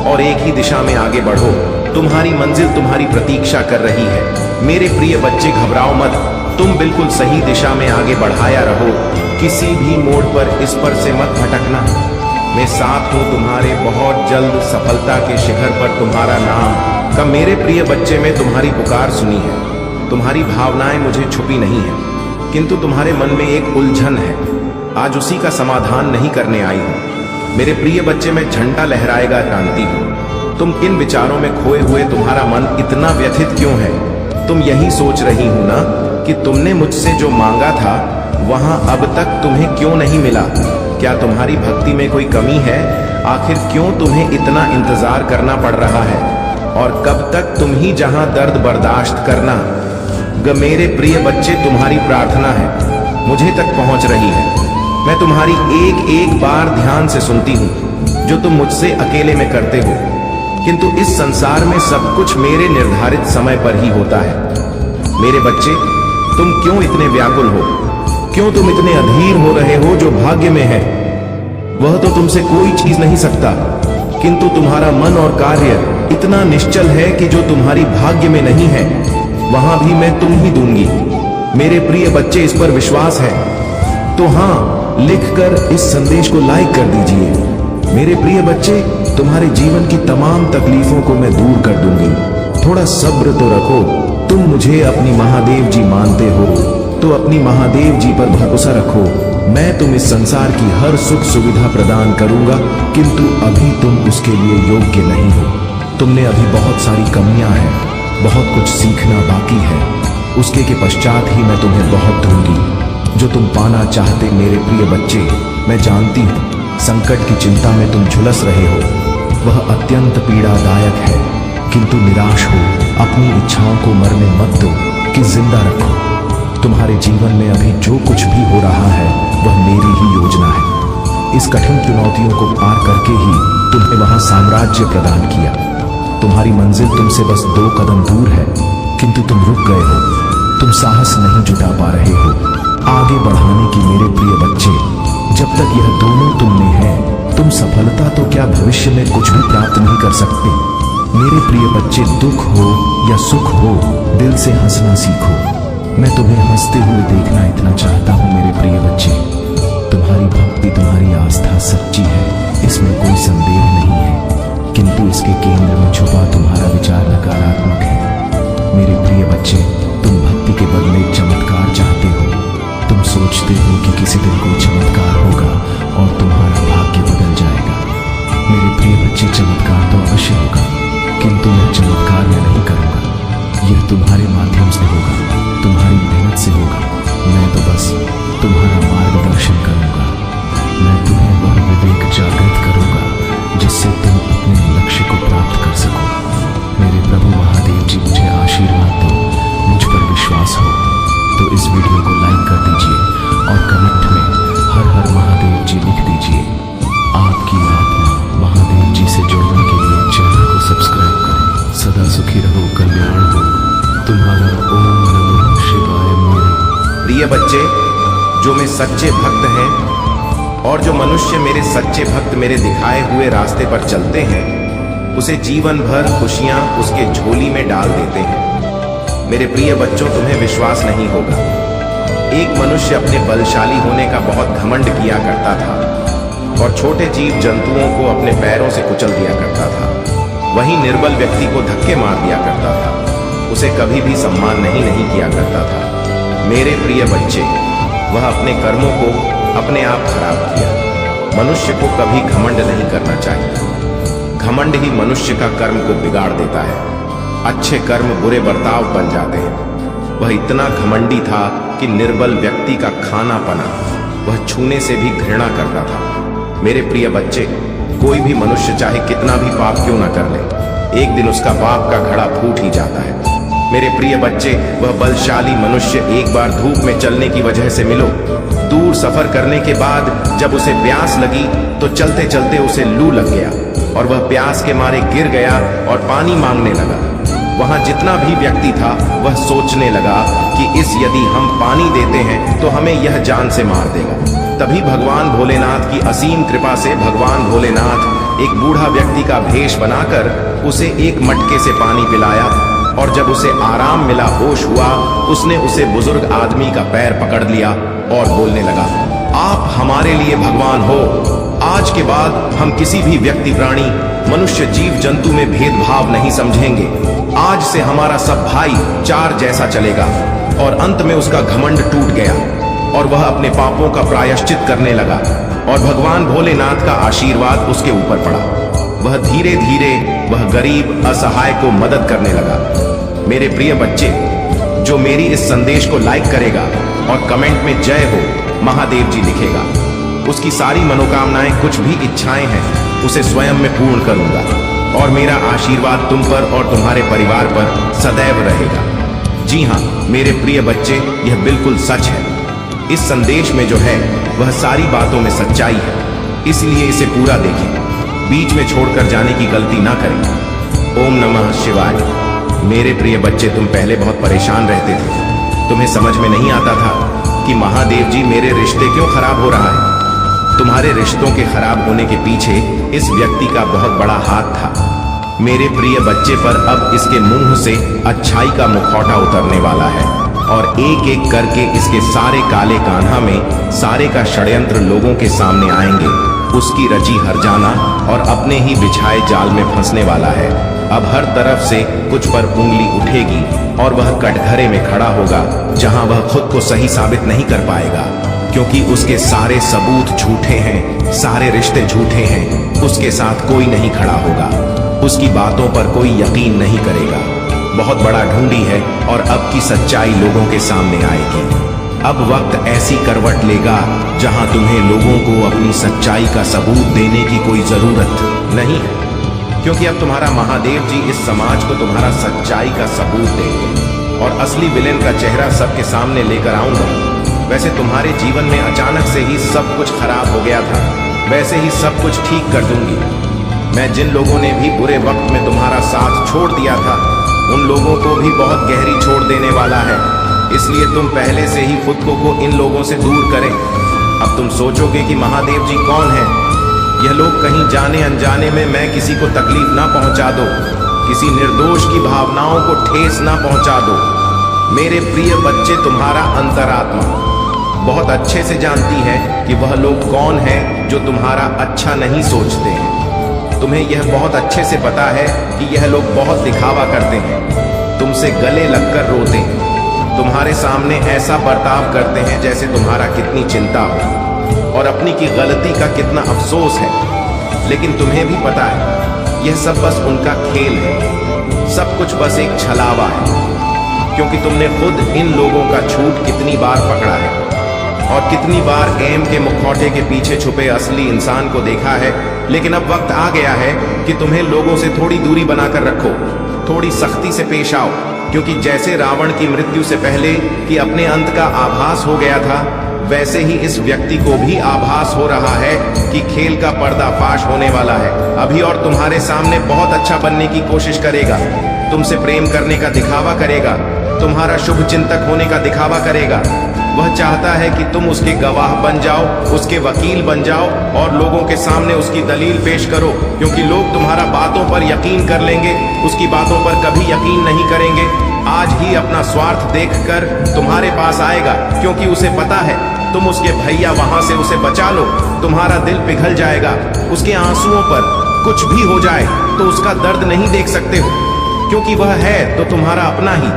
और एक ही दिशा में आगे बढ़ो। तुम्हारी मंजिल तुम्हारी प्रतीक्षा कर रही है। मेरे प्रिय बच्चे, घबराओ मत। तुम बिल्कुल सही दिशा में आगे बढ़ाया रहो। किसी भी मोड़ पर इस पर से मत भटकना। मैं साथ हूं तुम्हारे। बहुत जल्द सफलता के शिखर पर तुम्हारा नाम का। मेरे प्रिय बच्चे, मैं तुम्हारी पुकार सुनी है। तुम्हारी भावनाएं मुझे छुपी नहीं है, किंतु तुम्हारे मन में एक उलझन है। आज उसी का समाधान नहीं करने आई हूं। मेरे प्रिय बच्चे, मैं झंडा लहराएगा जानती हूं। तुम किन विचारों में खोए हुए तुम्हारा मन इतना व्यथित क्यों है? तुम यही सोच रही हो ना कि तुमने मुझसे जो मांगा था वहां अब तक तुम्हें क्यों नहीं मिला? क्या तुम्हारी भक्ति में कोई कमी है? आखिर क्यों तुम्हें इतना इंतजार करना पड़ रहा है? और कब तक तुम ही जहां दर्द बर्दाश्त करना? मेरे प्रिय बच्चे, तुम्हारी प्रार्थना है मुझे तक पहुंच रही है। मैं तुम्हारी एक एक बार ध्यान से सुनती हूँ, जो तुम मुझसे अकेले में करते हो। किंतु इस संसार में सब कुछ मेरे निर्धारित समय पर ही होता है। मेरे बच्चे, तुम क्यों इतने व्याकुल हो? क्यों तुम इतने अधीर हो रहे हो? जो भाग्य में है वह तो तुमसे कोई चीज नहीं सकता, किंतु तुम्हारा मन और कार्य इतना निश्चल है कि जो तुम्हारी भाग्य में नहीं है वहां भी मैं तुम ही दूंगी। मेरे प्रिय बच्चे, इस पर विश्वास है तो हाँ, लिखकर इस संदेश को लाइक कर दीजिए। मेरे प्रिय बच्चे, तुम्हारे जीवन की तमाम तकलीफों को मैं दूर कर दूंगी। थोड़ा सब्र तो रखो। तुम मुझे अपनी महादेव जी मानते हो तो अपनी महादेव जी पर भरोसा रखो। मैं तुम इस संसार की हर सुख सुविधा प्रदान करूंगा, किंतु अभी तुम उसके लिए योग्य नहीं हो। तुमने अभी बहुत सारी कमियां हैं, बहुत कुछ सीखना बाकी है। उसके के पश्चात ही मैं तुम्हें बहुत दूंगी। जो तुम पाना चाहते मेरे प्रिय बच्चे। मैं जानती हूँ संकट की चिंता में तुम झुलस रहे हो, वह अत्यंत पीड़ादायक है, किंतु निराश हो अपनी इच्छाओं को मरने मत दो कि जिंदा रखो। तुम्हारे जीवन में अभी जो कुछ भी हो रहा है वह मेरी ही योजना है। इस कठिन चुनौतियों को पार करके ही तुम्हें वहां साम्राज्य प्रदान किया। तुम्हारी मंजिल तुमसे बस 2 कदम दूर है, किंतु तुम रुक गए हो। तुम साहस नहीं जुटा पा रहे हो आगे बढ़ाने की मेरे प्रिय बच्चे। जब तक यह दोनों तुम में है, तुम सफलता तो क्या भविष्य में कुछ भी प्राप्त नहीं कर सकते। मेरे प्रिय बच्चे, दुख हो या सुख हो, दिल से हंसना सीखो। मैं तुम्हें हंसते हुए देखना इतना चाहता हूँ मेरे प्रिय बच्चे। तुम्हारी भक्ति, तुम्हारी आस्था सच्ची है, इसमें कोई संदेह नहीं है, किंतु इसके केंद्र में छुपा तुम्हारा विचार नकारात्मक है। मेरे प्रिय बच्चे, तुम भक्ति के बदले चमत्कार चाहते हो। तुम सोचते हो कि किसी दिन कोई चमत्कार होगा और तुम्हारा भाग्य बदल जाएगा। मेरे प्रिय बच्चे, चमत्कार तो अवश्य होगा, किंतु यह चमत्कार मैं नहीं करूंगा। यह तुम्हारे माध्यम से होगा, तुम्हारी मेहनत से होगा। मैं तो बस तुम्हारा मार्गदर्शन करूंगा। मैं तुम्हें वह विवेक जागृत करूंगा जिससे तुम अपने लक्ष्य को प्राप्त कर सको। मेरे प्रभु महादेव जी, मुझे आशीर्वाद दो। मुझ पर विश्वास हो तो इस वीडियो को लाइक कर दीजिए और कमेंट में हर हर महादेव जी लिख दीजिए। आपकी आत्मा महादेव जी से जुड़ने के लिए चैनल को सब्सक्राइब करें। सदा सुखी रहो, कल्याण हो तुम्हारा। ओम नमः शिवाय। मेरे प्रिय बच्चे, जो में सच्चे भक्त हैं और जो मनुष्य मेरे सच्चे भक्त मेरे दिखाए हुए रास्ते पर चलते हैं, उसे जीवन भर खुशियां उसके झोली में डाल देते हैं। मेरे प्रिय बच्चों, तुम्हें विश्वास नहीं होगा, एक मनुष्य अपने बलशाली होने का बहुत घमंड किया करता था और छोटे जीव जंतुओं को अपने पैरों से कुचल दिया करता था। वहीं निर्बल व्यक्ति को धक्के मार दिया करता था, उसे कभी भी सम्मान नहीं किया करता था। मेरे प्रिय बच्चे, वह अपने कर्मों को अपने आप खराब किया। मनुष्य को कभी घमंड नहीं करना चाहिए। घमंड ही मनुष्य का कर्म को बिगाड़ देता है। अच्छे कर्म बुरे बर्ताव बन जाते हैं। वह इतना घमंडी था कि निर्बल व्यक्ति का खाना पना वह छूने से भी घृणा करता था। मेरे प्रिय बच्चे, कोई भी मनुष्य चाहे कितना भी पाप क्यों ना कर ले, एक दिन उसका पाप का घड़ा फूट ही जाता है। मेरे प्रिय बच्चे, वह बलशाली मनुष्य एक बार धूप में चलने की वजह से मिलो। दूर सफर करने के बाद जब उसे प्यास लगी तो चलते चलते उसे लू लग गया और वह प्यास के मारे गिर गया और पानी मांगने लगा। वहां जितना भी व्यक्ति था वह सोचने लगा कि इस यदि हम पानी देते हैं तो हमें यह जान से मार देगा। तभी भगवान भोलेनाथ की असीम कृपा से भगवान भोलेनाथ एक बूढ़ा व्यक्ति का भेष बनाकर उसे एक मटके से पानी पिलाया और जब उसे आराम मिला, होश हुआ, उसने उसे बुजुर्ग आदमी का पैर पकड़ लिया और बोलने लगा, आप हमारे लिए भगवान हो। आज के बाद हम किसी भी व्यक्ति, प्राणी, मनुष्य, जीव जंतु में भेदभाव नहीं समझेंगे। आज से हमारा सब भाई चार जैसा चलेगा। और अंत में उसका घमंड टूट गया और वह अपने पापों का प्रायश्चित करने लगा और भगवान भोलेनाथ का आशीर्वाद उसके ऊपर पड़ा। वह धीरे धीरे वह गरीब असहाय को मदद करने लगा। मेरे प्रिय बच्चे, जो मेरी इस संदेश को लाइक करेगा और कमेंट में जय हो महादेव जी लिखेगा, उसकी सारी मनोकामनाएं, कुछ भी इच्छाएं हैं, उसे स्वयं में पूर्ण करूंगा और मेरा आशीर्वाद तुम पर और तुम्हारे परिवार पर सदैव रहेगा। जी हाँ मेरे प्रिय बच्चे, यह बिल्कुल सच है। इस संदेश में जो है वह सारी बातों में सच्चाई है, इसलिए इसे पूरा देखें, बीच में छोड़कर जाने की गलती ना करें। ओम नमः शिवाय। मेरे प्रिय बच्चे, तुम पहले बहुत परेशान रहते थे। तुम्हें समझ में नहीं आता था कि महादेव जी, मेरे रिश्ते क्यों खराब हो रहा है। तुम्हारे रिश्तों के खराब होने के पीछे इस व्यक्ति का बहुत बड़ा हाथ था। मेरे प्रिय बच्चे, पर अब इसके मुंह से अच्छाई का मुखौटा उतरने वाला है और एक एक करके इसके सारे काले कान्हा में सारे का षड्यंत्र लोगों के सामने आएंगे। उसकी रची हरजाना और अपने ही बिछाए जाल में फंसने वाला है। अब हर तरफ से कुछ पर उंगली उठेगी और वह कटघरे में खड़ा होगा जहां वह खुद को सही साबित नहीं कर पाएगा, क्योंकि उसके सारे सबूत झूठे हैं, सारे रिश्ते झूठे हैं। उसके साथ कोई नहीं खड़ा होगा, उसकी बातों पर कोई यकीन नहीं करेगा। बहुत बड़ा ढूंढी है और अब की सच्चाई लोगों के सामने आएगी। अब वक्त ऐसी करवट लेगा जहां तुम्हें लोगों को अपनी सच्चाई का सबूत देने की कोई जरूरत नहीं है, क्योंकि अब तुम्हारा महादेव जी इस समाज को तुम्हारा सच्चाई का सबूत देंगे और असली विलेन का चेहरा सबके सामने लेकर आऊंगा। वैसे तुम्हारे जीवन में अचानक से ही सब कुछ खराब हो गया था, वैसे ही सब कुछ ठीक कर दूंगी। मैं जिन लोगों ने भी बुरे वक्त में तुम्हारा साथ छोड़ दिया था, उन लोगों को भी बहुत गहरी छोड़ देने वाला है। इसलिए तुम पहले से ही खुद को इन लोगों से दूर करें। अब तुम सोचोगे कि महादेव जी कौन है? यह लोग कहीं जाने अनजाने में मैं किसी को तकलीफ ना पहुंचा दो, किसी निर्दोष की भावनाओं को ठेस ना पहुंचा दो। मेरे प्रिय बच्चे, तुम्हारा अंतरात्मा बहुत अच्छे से जानती है कि वह लोग कौन हैं जो तुम्हारा अच्छा नहीं सोचते हैं। तुम्हें यह बहुत अच्छे से पता है कि यह लोग बहुत दिखावा करते हैं, तुमसे गले लगकर रोते हैं, तुम्हारे सामने ऐसा बर्ताव करते हैं जैसे तुम्हारा कितनी चिंता हो और अपनी की गलती का कितना अफसोस है। लेकिन तुम्हें भी पता है यह सब बस उनका खेल है, सब कुछ बस एक छलावा है, क्योंकि तुमने खुद इन लोगों का झूठ कितनी बार पकड़ा है और कितनी बार एम के मुखौटे के पीछे छुपे असली इंसान को देखा है। लेकिन अब वक्त आ गया है कि तुम्हें लोगों से थोड़ी दूरी बनाकर रखो, थोड़ी सख्ती से पेश आओ, क्योंकि जैसे रावण की मृत्यु से पहले कि अपने अंत का आभास हो गया था, वैसे ही इस व्यक्ति को भी आभास हो रहा है कि खेल का पर्दाफाश होने वाला है। अभी और तुम्हारे सामने बहुत अच्छा बनने की कोशिश करेगा, तुमसे प्रेम करने का दिखावा करेगा, तुम्हारा शुभ चिंतक होने का दिखावा करेगा। वह चाहता है कि तुम उसके गवाह बन जाओ, उसके वकील बन जाओ और लोगों के सामने उसकी दलील पेश करो, क्योंकि लोग तुम्हारा बातों पर यकीन कर लेंगे, उसकी बातों पर कभी यकीन नहीं करेंगे। आज ही अपना स्वार्थ देखकर तुम्हारे पास आएगा, क्योंकि उसे पता है तुम उसके भैया, वहां से उसे बचा लो। तुम्हारा दिल पिघल जाएगा, उसके आंसुओं पर कुछ भी हो जाए तो उसका दर्द नहीं देख सकते हो, क्योंकि वह है तो तुम्हारा अपना ही।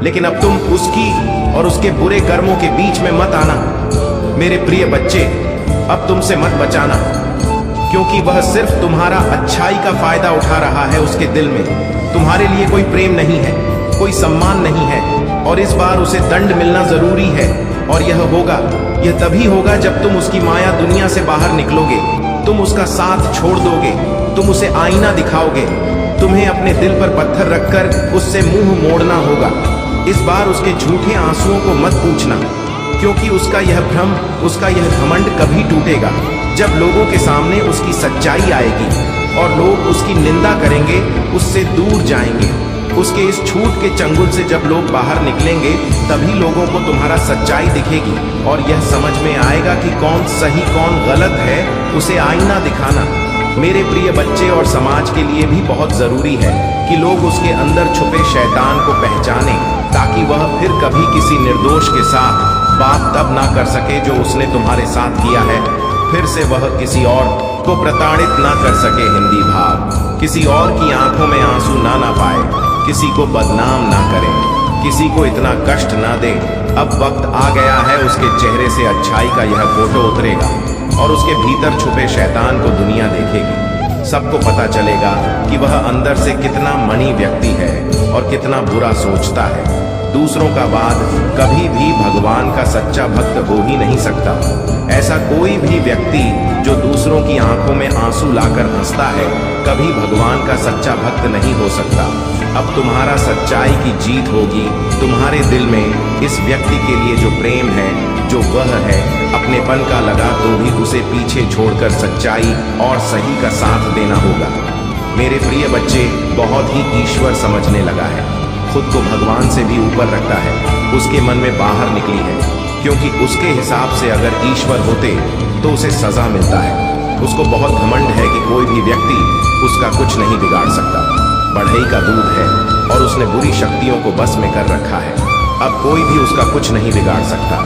लेकिन अब तुम उसकी और उसके बुरे कर्मों के बीच में मत आना। मेरे प्रिय बच्चे, अब तुमसे मत बचाना, क्योंकि वह सिर्फ तुम्हारा अच्छाई का फायदा उठा रहा है। उसके दिल में तुम्हारे लिए कोई प्रेम नहीं है, कोई सम्मान नहीं है, और इस बार उसे दंड मिलना जरूरी है। और यह तभी होगा जब तुम उसकी माया दुनिया से बाहर निकलोगे, तुम उसका साथ छोड़ दोगे, तुम उसे आईना दिखाओगे। तुम्हें अपने दिल पर पत्थर रखकर उससे मुंह मोड़ना होगा। इस बार उसके झूठे आंसुओं को मत पूछना, क्योंकि उसका यह भ्रम, उसका यह घमंड कभी टूटेगा जब लोगों के सामने उसकी सच्चाई आएगी और लोग उसकी निंदा करेंगे, उससे दूर जाएंगे। उसके इस झूठ के चंगुल से जब लोग बाहर निकलेंगे, तभी लोगों को तुम्हारा सच्चाई दिखेगी और यह समझ में आएगा कि कौन सही कौन गलत है। उसे आईना दिखाना मेरे प्रिय बच्चे और समाज के लिए भी बहुत जरूरी है कि लोग उसके अंदर छुपे शैतान को पहचाने, ताकि वह फिर कभी किसी निर्दोष के साथ बात तब ना कर सके जो उसने तुम्हारे साथ किया है। फिर से वह किसी और को प्रताड़ित ना कर सके। हिंदी भाव किसी और की आंखों में आंसू ना पाए, किसी को बदनाम ना करे, किसी को इतना कष्ट ना दे। अब वक्त आ गया है, उसके चेहरे से अच्छाई का यह फोटो उतरेगा और उसके भीतर छुपे शैतान को दुनिया देखेगी। सबको पता चलेगा कि वह अंदर से कितना मणि व्यक्ति है और कितना बुरा सोचता है। दूसरों का वाद कभी भी भगवान का सच्चा भक्त हो ही नहीं सकता। ऐसा कोई भी व्यक्ति जो दूसरों की आंखों में आंसू लाकर हंसता है, कभी भगवान का सच्चा भक्त नहीं हो सकता। अब तुम्हारा सच्चाई की जीत होगी। तुम्हारे दिल में इस व्यक्ति के लिए जो प्रेम है, जो वह है, अपनेपन का लगा तो भी उसे पीछे छोड़कर सच्चाई और सही का साथ देना होगा। मेरे प्रिय बच्चे, बहुत ही ईश्वर समझने लगा है, खुद को भगवान से भी ऊपर रखता है, उसके मन में बाहर निकली है, क्योंकि उसके हिसाब से अगर ईश्वर होते तो उसे सजा मिलता है। उसको बहुत घमंड है कि कोई भी व्यक्ति उसका कुछ नहीं बिगाड़ सकता। बढ़ई का दूध है और उसने बुरी शक्तियों को बस में कर रखा है। अब कोई भी उसका कुछ नहीं बिगाड़ सकता,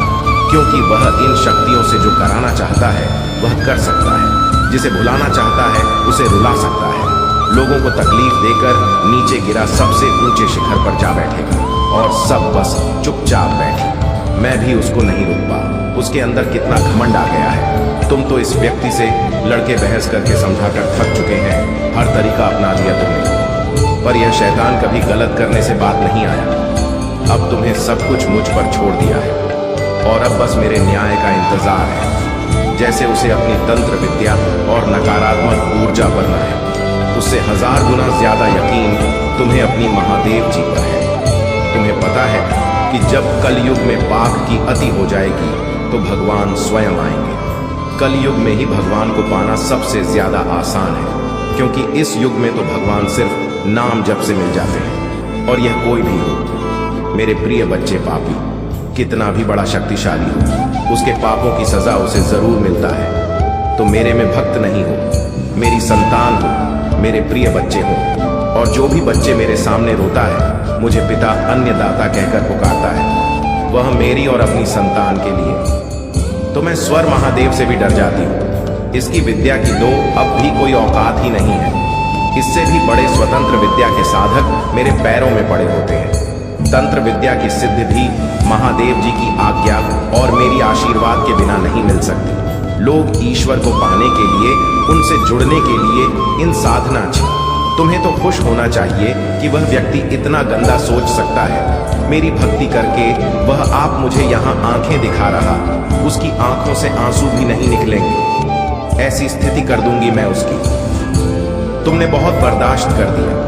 क्योंकि वह इन शक्तियों से जो कराना चाहता है वह कर सकता है, जिसे भुलाना चाहता है उसे रुला सकता है। लोगों को तकलीफ देकर नीचे गिरा सबसे ऊंचे शिखर पर जा बैठेगा और सब बस चुपचाप बैठे। मैं भी उसको नहीं रोक पा। उसके अंदर कितना घमंड आ गया है। तुम तो इस व्यक्ति से लड़के बहस करके समझाकर थक चुके हैं, हर तरीका अपना लिया तुमने, पर यह शैतान कभी गलत करने से बात नहीं आया। अब तुम्हें सब कुछ मुझ पर छोड़ दिया है। और अब बस मेरे न्याय का इंतजार है। जैसे उसे अपनी तंत्र विद्या और नकारात्मक ऊर्जा पर न है, उससे 1000 गुना ज्यादा यकीन तुम्हें अपनी महादेव जी पर है। तुम्हें पता है कि जब कलयुग में पाप की अति हो जाएगी तो भगवान स्वयं आएंगे। कलयुग में ही भगवान को पाना सबसे ज्यादा आसान है, क्योंकि इस युग में तो भगवान सिर्फ नाम जप से मिल जाते हैं। और यह कोई भी हो, मेरे प्रिय बच्चे, पापी कितना भी बड़ा शक्तिशाली हो, उसके पापों की सजा उसे जरूर मिलता है। तो मेरे में भक्त नहीं हो, मेरी संतान हो, मेरे प्रिय बच्चे हो। और जो भी बच्चे मेरे सामने रोता है, मुझे पिता अन्नदाता कहकर पुकारता है, वह मेरी और अपनी संतान के लिए। तो मैं स्वर महादेव से भी डर जाती हूँ। इसकी विद्या की तो अब भी कोई औकात ही नहीं है। इससे भी बड़े स्वतंत्र विद्या के साधक मेरे पैरों में पड़े होते हैं। तंत्र विद्या की सिद्धि भी महादेव जी की आज्ञा और मेरी आशीर्वाद के बिना नहीं मिल सकती। लोग ईश्वर को पाने के लिए, उनसे जुड़ने के लिए इन साधना चाहिए। तुम्हें तो खुश होना चाहिए कि वह व्यक्ति इतना गंदा सोच सकता है। मेरी भक्ति करके वह आप मुझे यहाँ आंखें दिखा रहा, उसकी आंखों से आंसू भी नहीं निकलेंगे। ऐसी स्थिति कर दूंगी मैं उसकी। तुमने बहुत बर्दाश्त कर दिया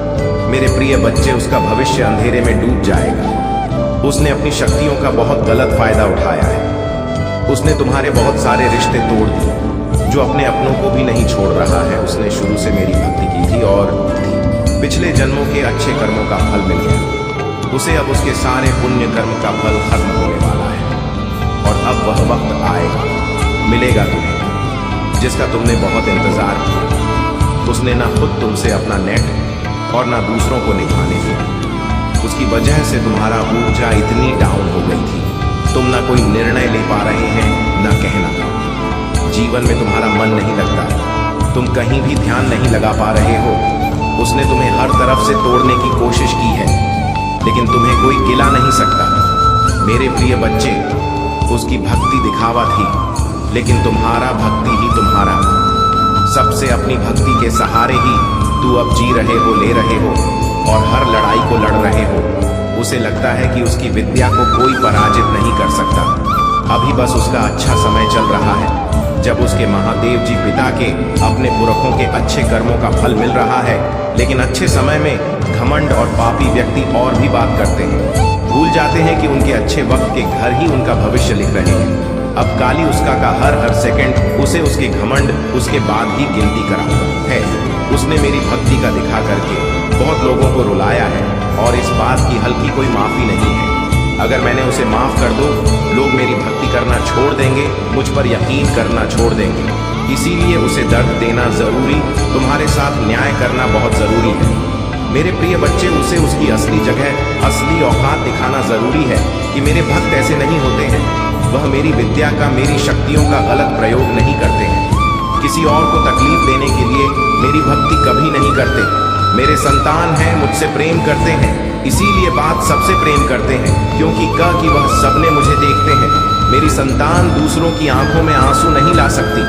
मेरे प्रिय बच्चे, उसका भविष्य अंधेरे में डूब जाएगा। उसने अपनी शक्तियों का बहुत गलत फायदा उठाया है। उसने तुम्हारे बहुत सारे रिश्ते तोड़ दिए, जो अपने अपनों को भी नहीं छोड़ रहा है। उसने शुरू से मेरी भक्ति की थी और पिछले जन्मों के अच्छे कर्मों का फल मिल गया उसे। अब उसके सारे पुण्य कर्म का फल खत्म होने वाला है और अब वह वक्त आएगा, मिलेगा तुम्हें, जिसका तुमने बहुत इंतजार किया। उसने ना खुद तुमसे अपना नेट और ना दूसरों को निभाने दिया। उसकी वजह से तुम्हारा ऊर्जा इतनी डाउन हो गई थी, तुम ना कोई निर्णय ले पा रहे हैं ना कहना। जीवन में तुम्हारा मन नहीं लगता, तुम कहीं भी ध्यान नहीं लगा पा रहे हो। उसने तुम्हें हर तरफ से तोड़ने की कोशिश की है, लेकिन तुम्हें कोई गिला नहीं सकता। मेरे प्रिय बच्चे, उसकी भक्ति दिखावा थी, लेकिन तुम्हारा भक्ति ही तुम्हारा। सबसे अपनी भक्ति के सहारे ही तू अब जी रहे हो, ले रहे हो और हर लड़ाई को लड़ रहे हो। उसे लगता है कि उसकी विद्या को कोई पराजित नहीं कर सकता। अभी बस उसका अच्छा समय चल रहा है, जब उसके महादेव जी पिता के अपने पुरखों के अच्छे कर्मों का फल मिल रहा है। लेकिन अच्छे समय में घमंड और पापी व्यक्ति और भी बात करते हैं, भूल जाते हैं कि उनके अच्छे वक्त के घर ही उनका भविष्य लिख रहे हैं। अब काली उसका का हर सेकंड उसे उसके घमंड उसके बाद ही गिनती करा है। उसने मेरी भक्ति का दिखा करके बहुत लोगों को रुलाया है और इस बात की हल्की कोई माफी नहीं है। अगर मैंने उसे माफ कर दो, लोग मेरी भक्ति करना छोड़ देंगे, मुझ पर यकीन करना छोड़ देंगे। इसीलिए उसे दर्द देना जरूरी, तुम्हारे साथ न्याय करना बहुत जरूरी है। मेरे प्रिय बच्चे, उसे उसकी असली जगह, असली औकात दिखाना जरूरी है कि मेरे भक्त ऐसे नहीं होते हैं। वह मेरी विद्या का, मेरी शक्तियों का गलत प्रयोग नहीं करते हैं। किसी और को तकलीफ देने के लिए मेरी भक्ति कभी नहीं करते। मेरे संतान हैं, मुझसे प्रेम करते हैं, इसीलिए बात सबसे प्रेम करते हैं, क्योंकि कि वह सबने मुझे देखते हैं। मेरी संतान दूसरों की आंखों में आंसू नहीं ला सकती।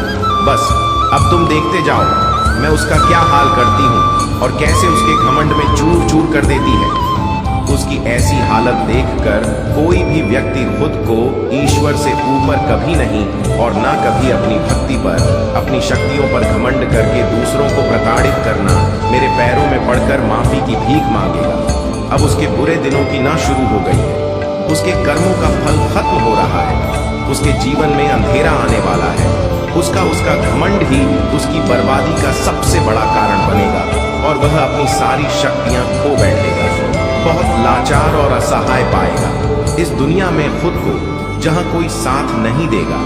बस अब तुम देखते जाओ मैं उसका क्या हाल करती हूँ और कैसे उसके घमंड में चूर चूर कर देती है। उसकी ऐसी हालत देखकर कोई भी व्यक्ति खुद को ईश्वर से ऊपर कभी नहीं और ना कभी अपनी भक्ति पर, अपनी शक्तियों पर घमंड करके दूसरों को प्रताड़ित करना, मेरे पैरों में पड़कर माफी की भीख मांगेगा। अब उसके बुरे दिनों की ना शुरू हो गई है, उसके कर्मों का फल खत्म हो रहा है, उसके जीवन में अंधेरा आने वाला है। उसका घमंड ही उसकी बर्बादी का सबसे बड़ा कारण बनेगा और वह अपनी सारी शक्तियां खो बैठेगा, बहुत लाचार और असहाय पाएगा इस दुनिया में खुद को, जहां कोई साथ नहीं देगा।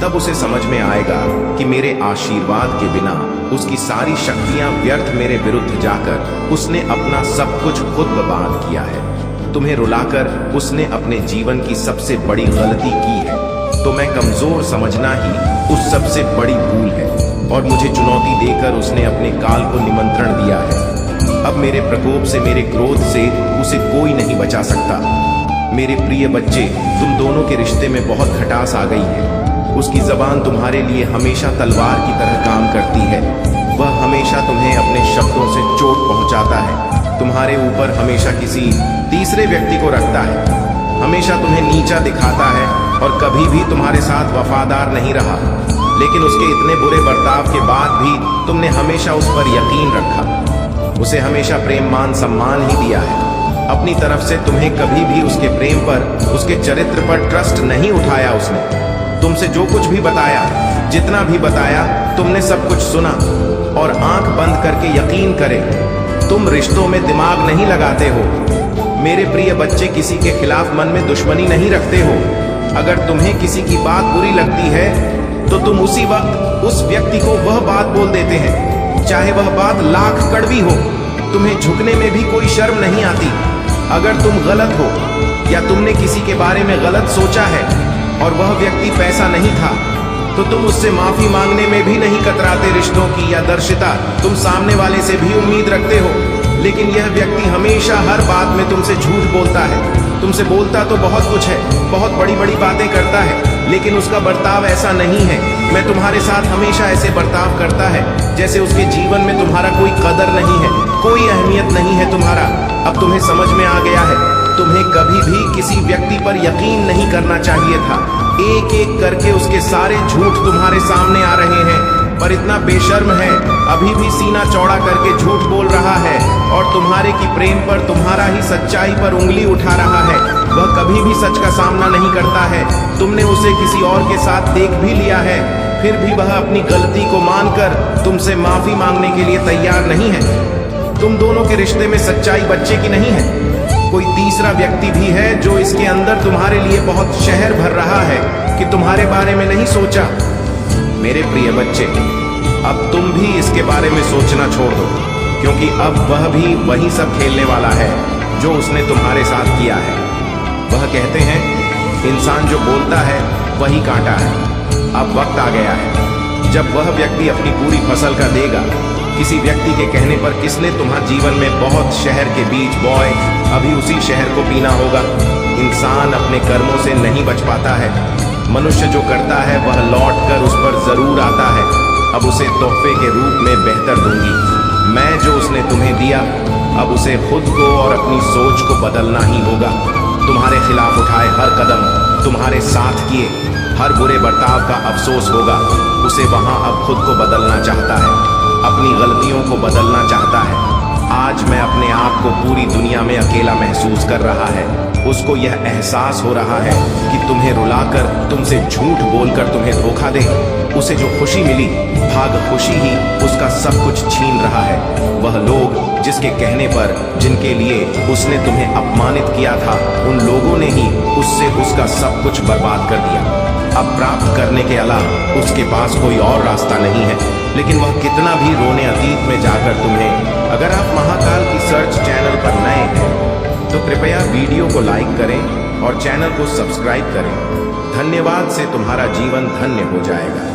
तब उसे समझ में आएगा कि मेरे आशीर्वाद के बिना उसकी सारी शक्तियां व्यर्थ मेरे विरुद्ध जाकर उसने अपना सब कुछ खुद बर्बाद किया है। तुम्हें रुलाकर उसने अपने जीवन की सबसे बड़ी गलती की है, तो मैं कमजोर समझना ही उस सबसे बड़ी भूल है और मुझे चुनौती देकर उसने अपने काल को निमंत्रण दिया है। अब मेरे प्रकोप से, मेरे क्रोध से उसे कोई नहीं बचा सकता। मेरे प्रिय बच्चे, तुम दोनों के रिश्ते में बहुत खटास आ गई है। उसकी जबान तुम्हारे लिए हमेशा तलवार की तरह काम करती है। वह हमेशा तुम्हें अपने शब्दों से चोट पहुंचाता है, तुम्हारे ऊपर हमेशा किसी तीसरे व्यक्ति को रखता है, हमेशा तुम्हें नीचा दिखाता है और कभी भी तुम्हारे साथ वफादार नहीं रहा, लेकिन उसके इतने बुरे बर्ताव के बाद भी तुमने हमेशा उस पर यकीन रखा, उसे हमेशा प्रेम मान सम्मान ही दिया है। अपनी तरफ से तुम्हें कभी भी उसके प्रेम पर, उसके चरित्र पर ट्रस्ट नहीं उठाया। उसने तुमसे जो कुछ भी बताया, जितना भी बताया, तुमने सब कुछ सुना और आंख बंद करके यकीन करे। तुम रिश्तों में दिमाग नहीं लगाते हो। मेरे प्रिय बच्चे, किसी के खिलाफ मन में दुश्मनी नहीं रखते हो। अगर तुम्हें किसी की बात बुरी लगती है तो तुम उसी वक्त उस व्यक्ति को वह बात बोल देते हैं, चाहे वह बात लाख कड़वी हो। तुम्हें झुकने में भी कोई शर्म नहीं आती। अगर तुम गलत हो या तुमने किसी के बारे में गलत सोचा है और वह व्यक्ति पैसा नहीं था, तो तुम उससे माफी मांगने में भी नहीं कतराते। रिश्तों की या दर्शिता तुम सामने वाले से भी उम्मीद रखते हो, लेकिन यह व्यक्ति हमेशा हर बात में तुमसे झूठ बोलता है। तुमसे बोलता तो बहुत कुछ है, बहुत बड़ी बड़ी बातें करता है, लेकिन उसका बर्ताव ऐसा नहीं है। मैं तुम्हारे साथ हमेशा ऐसे बर्ताव करता है जैसे उसके जीवन में तुम्हारा कोई कदर नहीं है, कोई अहमियत नहीं है तुम्हारा। अब तुम्हें समझ में आ गया है, तुम्हें कभी भी किसी व्यक्ति पर यकीन नहीं करना चाहिए था। एक एक करके उसके सारे झूठ तुम्हारे सामने आ रहे हैं, पर इतना बेशर्म है, अभी भी सीना चौड़ा करके झूठ बोल रहा है और तुम्हारे की प्रेम पर, तुम्हारा ही सच्चाई पर उंगली उठा रहा है। वह कभी भी सच का सामना नहीं करता है। तुमने उसे किसी और के साथ देख भी लिया है, फिर भी वह अपनी गलती को मानकर तुमसे माफी मांगने के लिए तैयार नहीं है। तुम दोनों के रिश्ते में सच्चाई बच्चे की नहीं है, कोई तीसरा व्यक्ति भी है जो इसके अंदर तुम्हारे लिए बहुत शहर भर रहा है कि तुम्हारे बारे में नहीं सोचा। मेरे प्रिय बच्चे, अब तुम भी इसके बारे में सोचना छोड़ दो, क्योंकि अब वह भी वही सब खेलने वाला है जो उसने तुम्हारे साथ किया है। वह कहते हैं, इंसान जो बोलता है वही कांटा है। अब वक्त आ गया है जब वह व्यक्ति अपनी पूरी फसल का देगा। किसी व्यक्ति के कहने पर किसने तुम्हारे जीवन में बहुत शहर के बीच बॉय, अभी उसी शहर को पीना होगा। इंसान अपने कर्मों से नहीं बच पाता है। मनुष्य जो करता है वह लौट कर उस पर जरूर आता है। अब उसे तोहफे के रूप में बेहतर दूंगी मैं जो उसने तुम्हें दिया। अब उसे खुद को और अपनी सोच को बदलना ही होगा। तुम्हारे खिलाफ उठाए हर कदम, तुम्हारे साथ किए हर बुरे बर्ताव का अफसोस होगा। उसे वहां अब खुद को बदलना चाहता है, अपनी गलतियों को बदलना चाहता है। आज मैं अपने आप को पूरी दुनिया में अकेला महसूस कर रहा है। उसको यह एहसास हो रहा है कि तुम्हें रुलाकर, तुमसे झूठ बोलकर तुम्हें धोखा दे। उसे जो खुशी मिली, भाग खुशी ही उसका सब कुछ छीन रहा है। वह लोग जिसके कहने पर, जिनके लिए उसने तुम्हें अपमानित किया था, उन लोगों ने ही उससे उसका सब कुछ बर्बाद कर दिया। अब प्राप्त करने के अलावा उसके पास कोई और रास्ता नहीं है। लेकिन वह कितना भी रोने अतीत में जाकर तुम्हें, अगर आप महाकाल की सर्च चैनल पर नए हैं तो कृपया वीडियो को लाइक करें और चैनल को सब्सक्राइब करें। धन्यवाद से तुम्हारा जीवन धन्य हो जाएगा।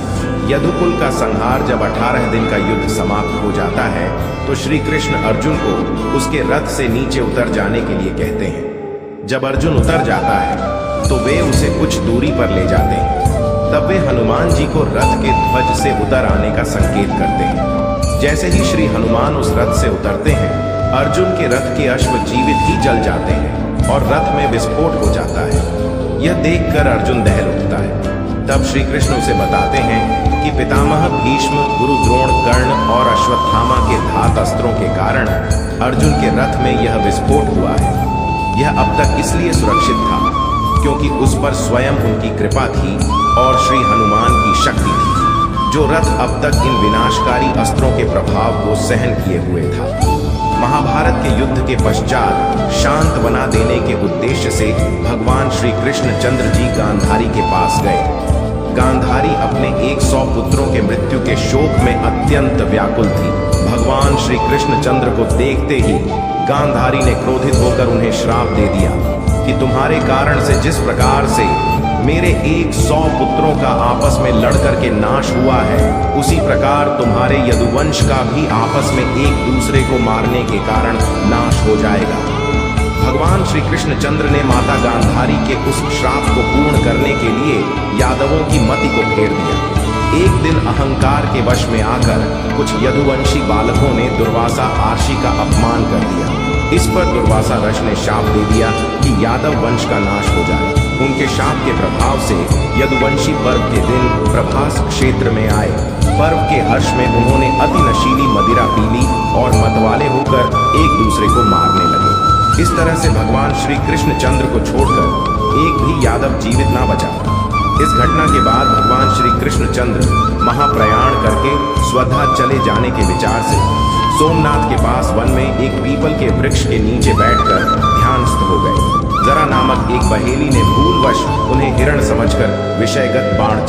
यदुकुल का संहार जब 18 दिन का युद्ध समाप्त हो जाता है तो श्री कृष्ण अर्जुन को उसके रथ से नीचे उतर जाने के लिए कहते हैं। जब अर्जुन उतर जाता है तो वे उसे कुछ दूरी पर ले जाते हैं। तब वे हनुमान जी को रथ के ध्वज से उतर आने का संकेत करते हैं। जैसे ही श्री हनुमान उस रथ से उतरते हैं, अर्जुन के रथ के अश्व जीवित ही जल जाते हैं और रथ में विस्फोट हो जाता है। यह देखकर अर्जुन दहल उठता है। तब श्री कृष्ण उसे बताते हैं कि पितामह भीष्म, गुरु द्रोण, कर्ण और अश्वत्थामा के धात अस्त्रों के कारण अर्जुन के रथ में यह विस्फोट हुआ है। यह अब तक इसलिए सुरक्षित था क्योंकि उस पर स्वयं उनकी कृपा थी और श्री हनुमान की शक्ति थी, जो रथ अब तक इन विनाशकारी अस्त्रों के प्रभाव को सहन किए हुए था। महाभारत के युद्ध के पश्चात शांत बना देने के उद्देश्य से भगवान श्री कृष्ण चंद्र जी गांधारी के पास गए। गांधारी अपने 100 पुत्रों के मृत्यु के शोक में अत्यंत व्याकुल थी। भगवान श्री कृष्ण चंद्र को देखते ही गांधारी ने क्रोधित होकर उन्हें श्राप दे दिया कि तुम्हारे कारण से जिस प्रकार से मेरे 100 पुत्रों का आपस में लड़कर के नाश हुआ है, उसी प्रकार तुम्हारे यदुवंश का भी आपस में एक दूसरे को मारने के कारण नाश हो जाएगा। भगवान श्री कृष्ण चंद्र ने माता गांधारी के उस श्राप को पूर्ण करने के लिए यादवों की मति को फेर दिया। एक दिन अहंकार के वश में आकर कुछ यदुवंशी बालकों ने दुर्वासा आर्षि का अपमान कर दिया। इस पर दुर्वासा ऋषि ने शाप दे दिया कि यादव वंश का नाश हो जाए। उनके शाप के प्रभाव से यदुवंशी पर्व के दिन प्रभास क्षेत्र में आए। पर्व के हर्ष में उन्होंने अति नशीली मदिरा पी ली और मतवाले होकर एक दूसरे को मारने लगे। इस तरह से भगवान श्री कृष्ण चंद्र को छोड़कर एक भी यादव जीवित ना बचा। इस घटना के बाद भगवान श्री कृष्ण चंद्र महाप्रयाण करके स्वधा चले जाने के विचार से सोमनाथ के पास वन में एक पीपल के वृक्ष के नीचे बैठकर ध्यानस्थ हो गए। जरा नामक एक बहेली ने भूलवश उन्हें हिरण समझकर विषयगत बाण